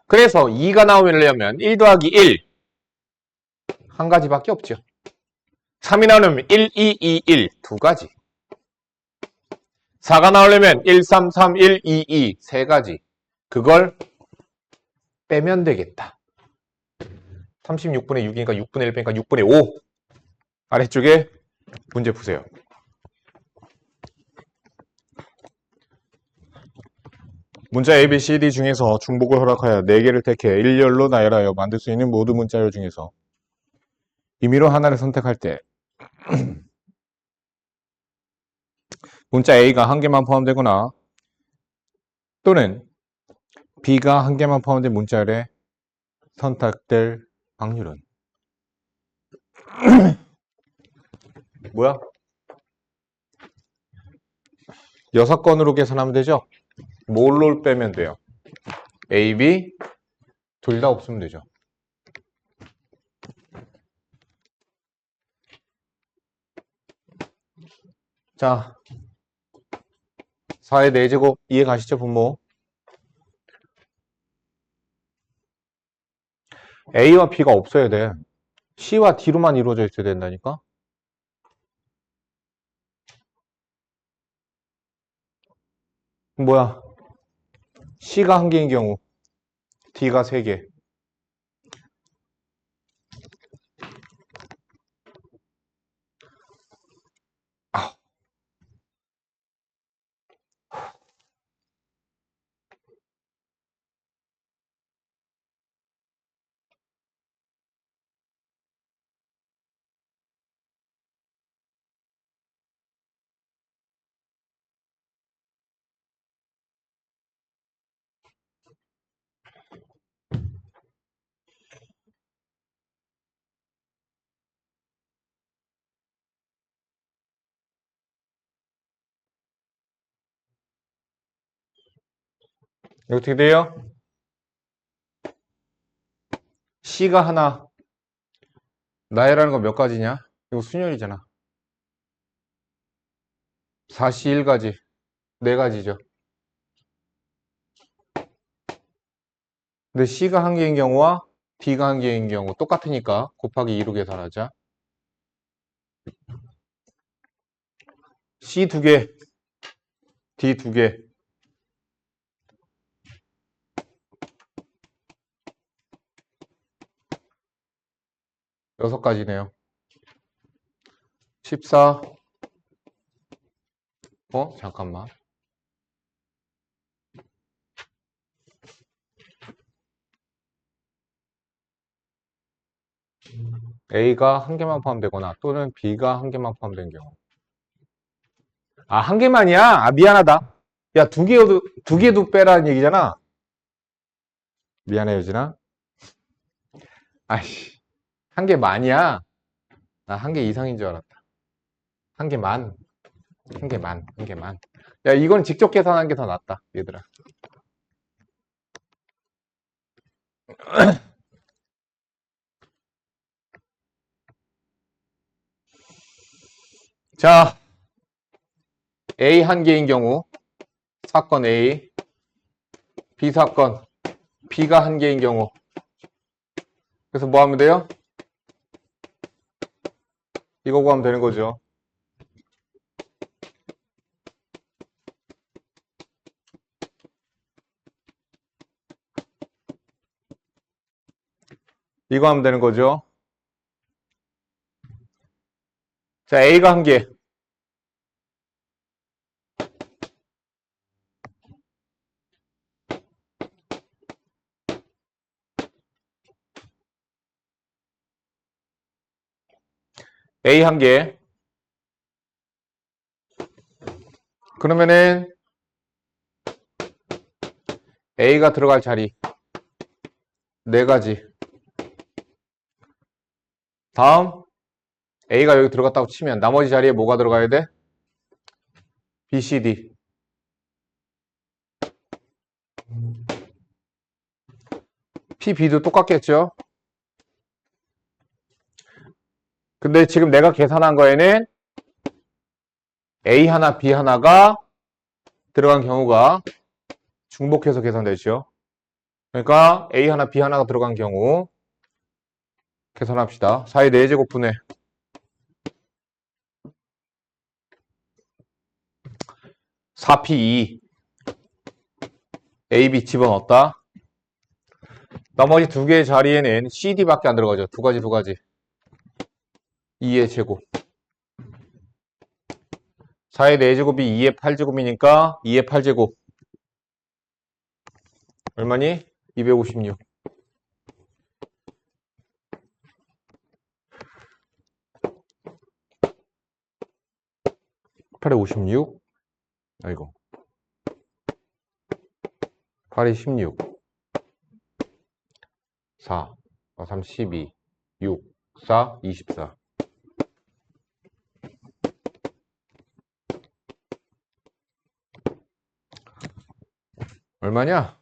그래서 2가 나오려면 1 더하기 1 한 가지밖에 없죠. 3이 나오려면 1, 2, 2, 1 두 가지. 4가 나오려면 1, 3, 3, 1, 2, 2 세 가지. 그걸 빼면 되겠다. 36분의 6이니까 6분의 1 빼니까 6분의 5. 아래쪽에 문제 푸세요. 문자 A, B, C, D 중에서 중복을 허락하여 4개를 택해 일렬로 나열하여 만들 수 있는 모든 문자열 중에서 임의로 하나를 선택할 때 문자 A가 한 개만 포함되거나 또는 B가 한 개만 포함된 문자열에 선택될 확률은 뭐야? 6건으로 계산하면 되죠? 뭘로 빼면 돼요? A, B 둘 다 없으면 되죠. 자, 4의 4제곱 이해 가시죠, 분모? A와 B가 없어야 돼. C와 D로만 이루어져 있어야 된다니까? 뭐야? C가 한 개인 경우, D가 3개. 이거 어떻게 돼요? C가 하나, 나이라는 건 몇 가지냐? 이거 순열이잖아. 4C 1가지, 4가지죠. 근데 C가 한 개인 경우와 D가 한 개인 경우 똑같으니까 곱하기 2로 계산하자. C 2개, D 2개. 6가지네요. 14. 잠깐만. A가 한 개만 포함되거나 또는 B가 한 개만 포함된 경우. 아, 한 개만이야? 아, 미안하다. 야, 두 개도 빼라는 얘기잖아. 미안해, 유진아. 아이씨, 한 개만이야? 나 한 개 이상인 줄 알았다. 한 개만. 한 개만. 한 개만. 야, 이건 직접 계산한 게 더 낫다, 얘들아. 자, A 한 개인 경우, 사건 A, B 사건, B가 한 개인 경우. 그래서 뭐 하면 돼요? 이거 구하면 되는 거죠. 이거 하면 되는 거죠. 자, A가 한 개. A 한 개. 그러면은 A가 들어갈 자리 4가지. 다음 A가 여기 들어갔다고 치면 나머지 자리에 뭐가 들어가야 돼? B, C, D. P, B도 똑같겠죠? 근데 지금 내가 계산한 거에는 A 하나, B 하나가 들어간 경우가 중복해서 계산되죠. 그러니까 A 하나, B 하나가 들어간 경우 계산합시다. 4의 4제곱분의 4P2 A, B 집어넣었다. 나머지 두 개의 자리에는 CD밖에 안 들어가죠. 두 가지. 2의 제곱. 4의 4제곱이 2의 8제곱이니까 2의 8제곱. 얼마니? 256. 8에 56. 아이고. 8에 16. 4. 3, 12. 6. 4, 24. 얼마냐?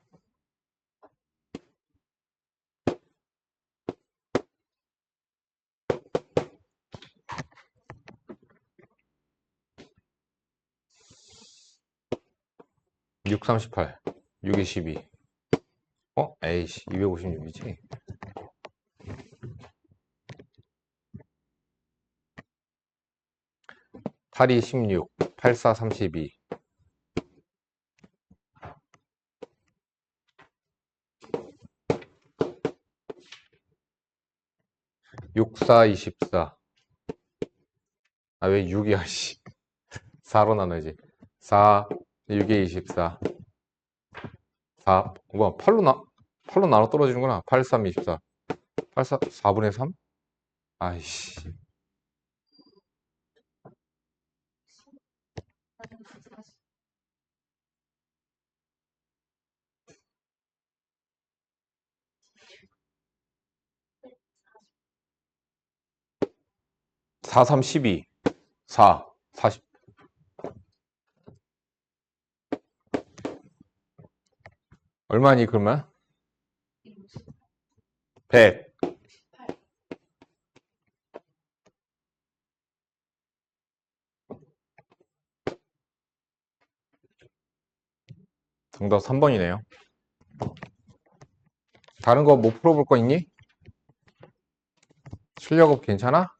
(6, 38) 6, 22. 에이씨, 256이지. 8이 16, 8, 4, 32. 6, 4, 24. 아, 왜 6이야, 씨. 4로 나눠야지. 4, 6에 24. 4, 8로 나눠 떨어지는구나. 8, 3, 24. 8, 4, 4분의 3? 아이씨. 4, 3, 12. 4, 40. 얼마니 그러면? 100. 정답 3번이네요. 다른 거 못 풀어볼 거 있니? 출력업 괜찮아?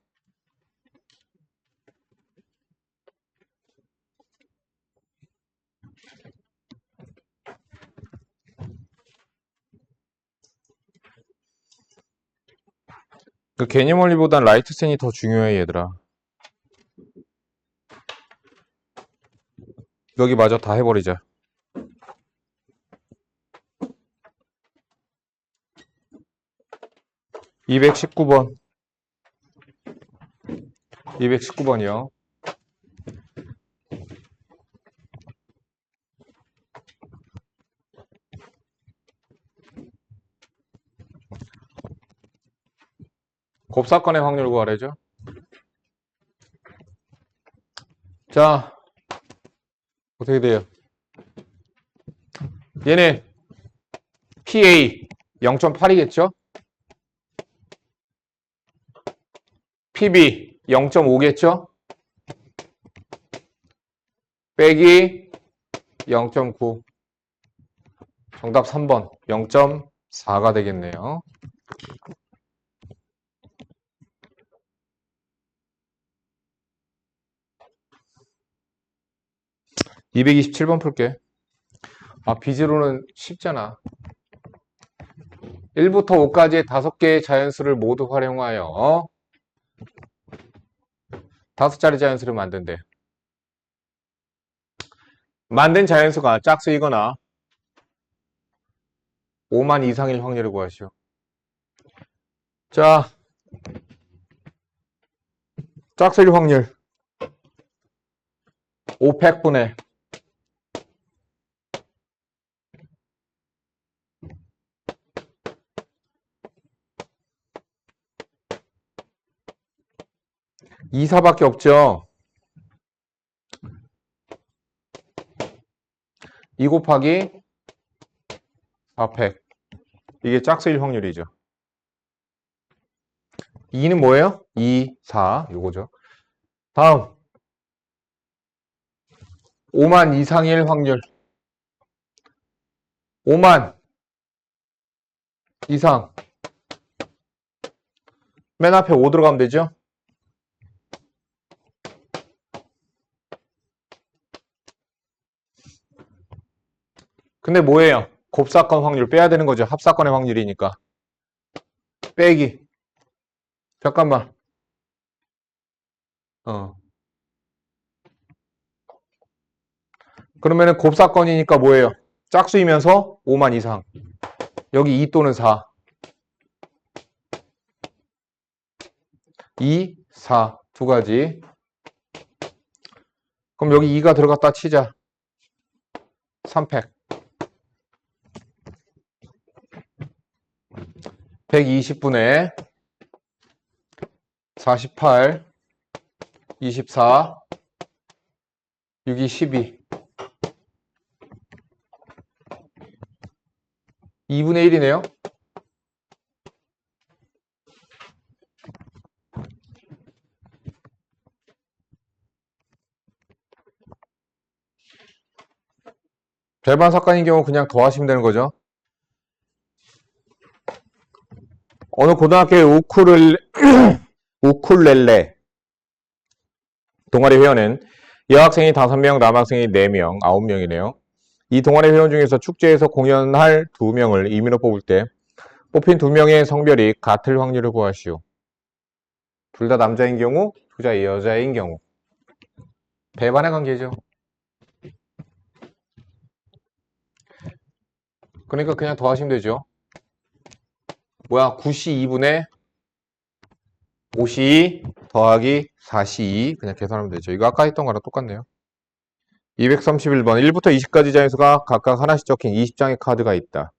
그 개념 원리보단 라이트 셈이 더 중요해 얘들아. 여기 마저 다 해버리자. 219번. 219번이요. 곱사건의 확률 구하래죠. 자, 어떻게 돼요? 얘는 PA 0.8이겠죠? PB 0.5겠죠? 빼기 0.9. 정답 3번 0.4가 되겠네요. 227번 풀게. 아, 비즈로는 쉽잖아. 1부터 5까지의 5개의 자연수를 모두 활용하여 5자리 자연수를 만든대. 만든 자연수가 짝수이거나 5만 이상일 확률을 구하시오. 자, 짝수일 확률 500분의 2, 4밖에 없죠. 2 곱하기 400. 이게 짝수일 확률이죠. 2는 뭐예요? 2, 4 요거죠. 다음 5만 이상일 확률 5만 이상 맨 앞에 5 들어가면 되죠? 근데 뭐예요? 곱사건 확률 빼야 되는 거죠. 합사건의 확률이니까. 빼기. 잠깐만. 그러면은 곱사건이니까 뭐예요? 짝수이면서 5만 이상. 여기 2 또는 4. 2, 4. 두 가지. 그럼 여기 2가 들어갔다 치자. 300. 120분의 48, 24, 6이 12. 2분의 1이네요. 절반 삭간인 경우 그냥 더하시면 되는 거죠. 어느 고등학교의 우쿨렐레 동아리 회원은 여학생이 5명, 남학생이 4명, 9명이네요. 이 동아리 회원 중에서 축제에서 공연할 2명을 임의로 뽑을 때 뽑힌 2명의 성별이 같을 확률을 구하시오. 둘 다 남자인 경우, 둘 다 여자인 경우. 배반의 관계죠. 그러니까 그냥 더하시면 되죠. 뭐야? 9C2분의 5C2 더하기 4C2 그냥 계산하면 되죠. 이거 아까 했던 거랑 똑같네요. 231번 1부터 20까지 자연수가 각각 하나씩 적힌 20장의 카드가 있다.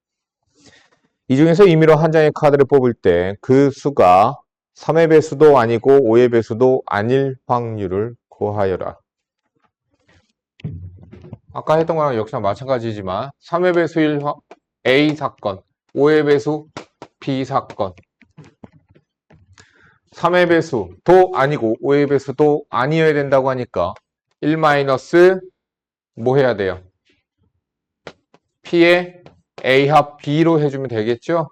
이 중에서 임의로 한 장의 카드를 뽑을 때 그 수가 3의 배수도 아니고 5의 배수도 아닐 확률을 구하여라. 아까 했던 거랑 역시나 마찬가지지만 3의 배수일 A 사건, 5의 배수 B 사건, 3의 배수도 아니고 5의 배수도 아니어야 된다고 하니까 1 마이너스 뭐 해야 돼요? P의 A 합 B로 해주면 되겠죠?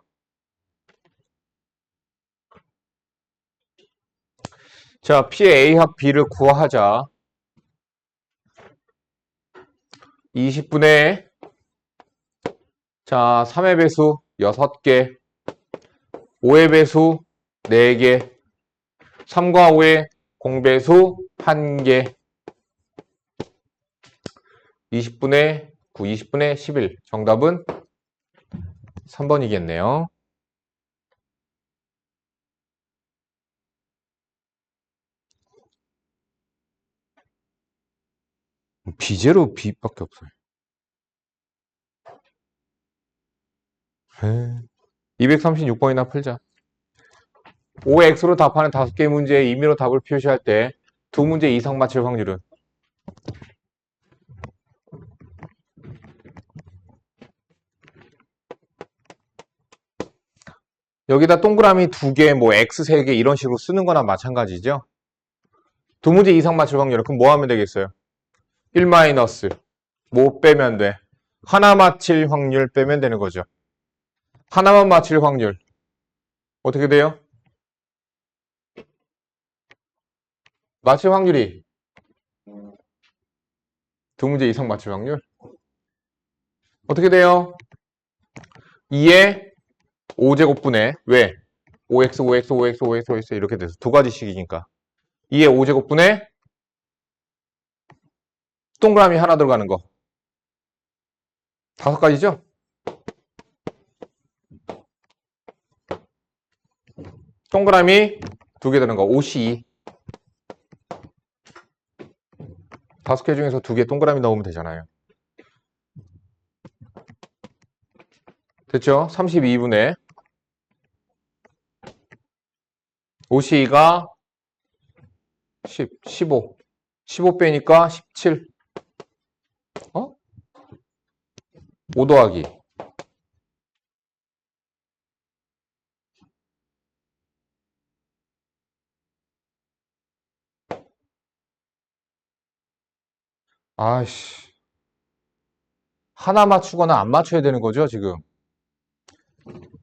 자, P의 A 합 B를 구하자. 20분의 자, 3의 배수 6개, 5의 배수 4개, 3과 5의 공배수 1개, 20분의 9, 20분의 11. 정답은 3번이겠네요. B제로 B밖에 없어요. 236번이나 풀자. 5x로 답하는 5개 문제의 임의로 답을 표시할 때 두 문제 이상 맞힐 확률은? 여기다 동그라미 2개, 뭐 x 3개 이런 식으로 쓰는 거나 마찬가지죠. 두 문제 이상 맞힐 확률은 그럼 뭐 하면 되겠어요? 1 마이너스 뭐 빼면 돼? 하나 맞힐 확률 빼면 되는 거죠. 하나만 맞힐 확률 어떻게 돼요? 맞힐 확률이 두 문제 이상 맞힐 확률 어떻게 돼요? 2의 5제곱분의 왜? 5x, 5x, 5x, 5x, 5x 이렇게 돼서 두 가지씩이니까 2의 5제곱분의 동그라미 하나 들어가는 거 5가지죠? 동그라미 2개 드는 거 5C 5개 중에서 2개 동그라미 넣으면 되잖아요. 됐죠? 32분의 5C가 10, 15 15 빼니까 17 5 더하기 아이씨 하나 맞추거나 안 맞춰야 되는 거죠 지금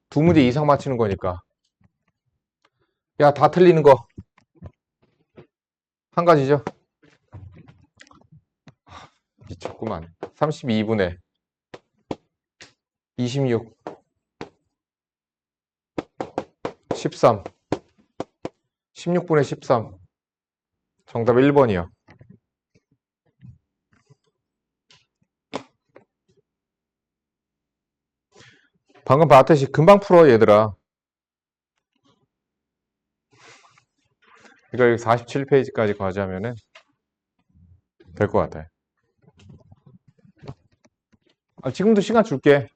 두 문제 이상 맞히는 거니까 야 다 틀리는 거 한 가지죠 미쳤구만 32분의 26 13 16분의 13 정답 1번이요 방금 봤듯이 금방 풀어 얘들아 이거 47페이지까지 과제하면은 될 것 같아 지금도 시간 줄게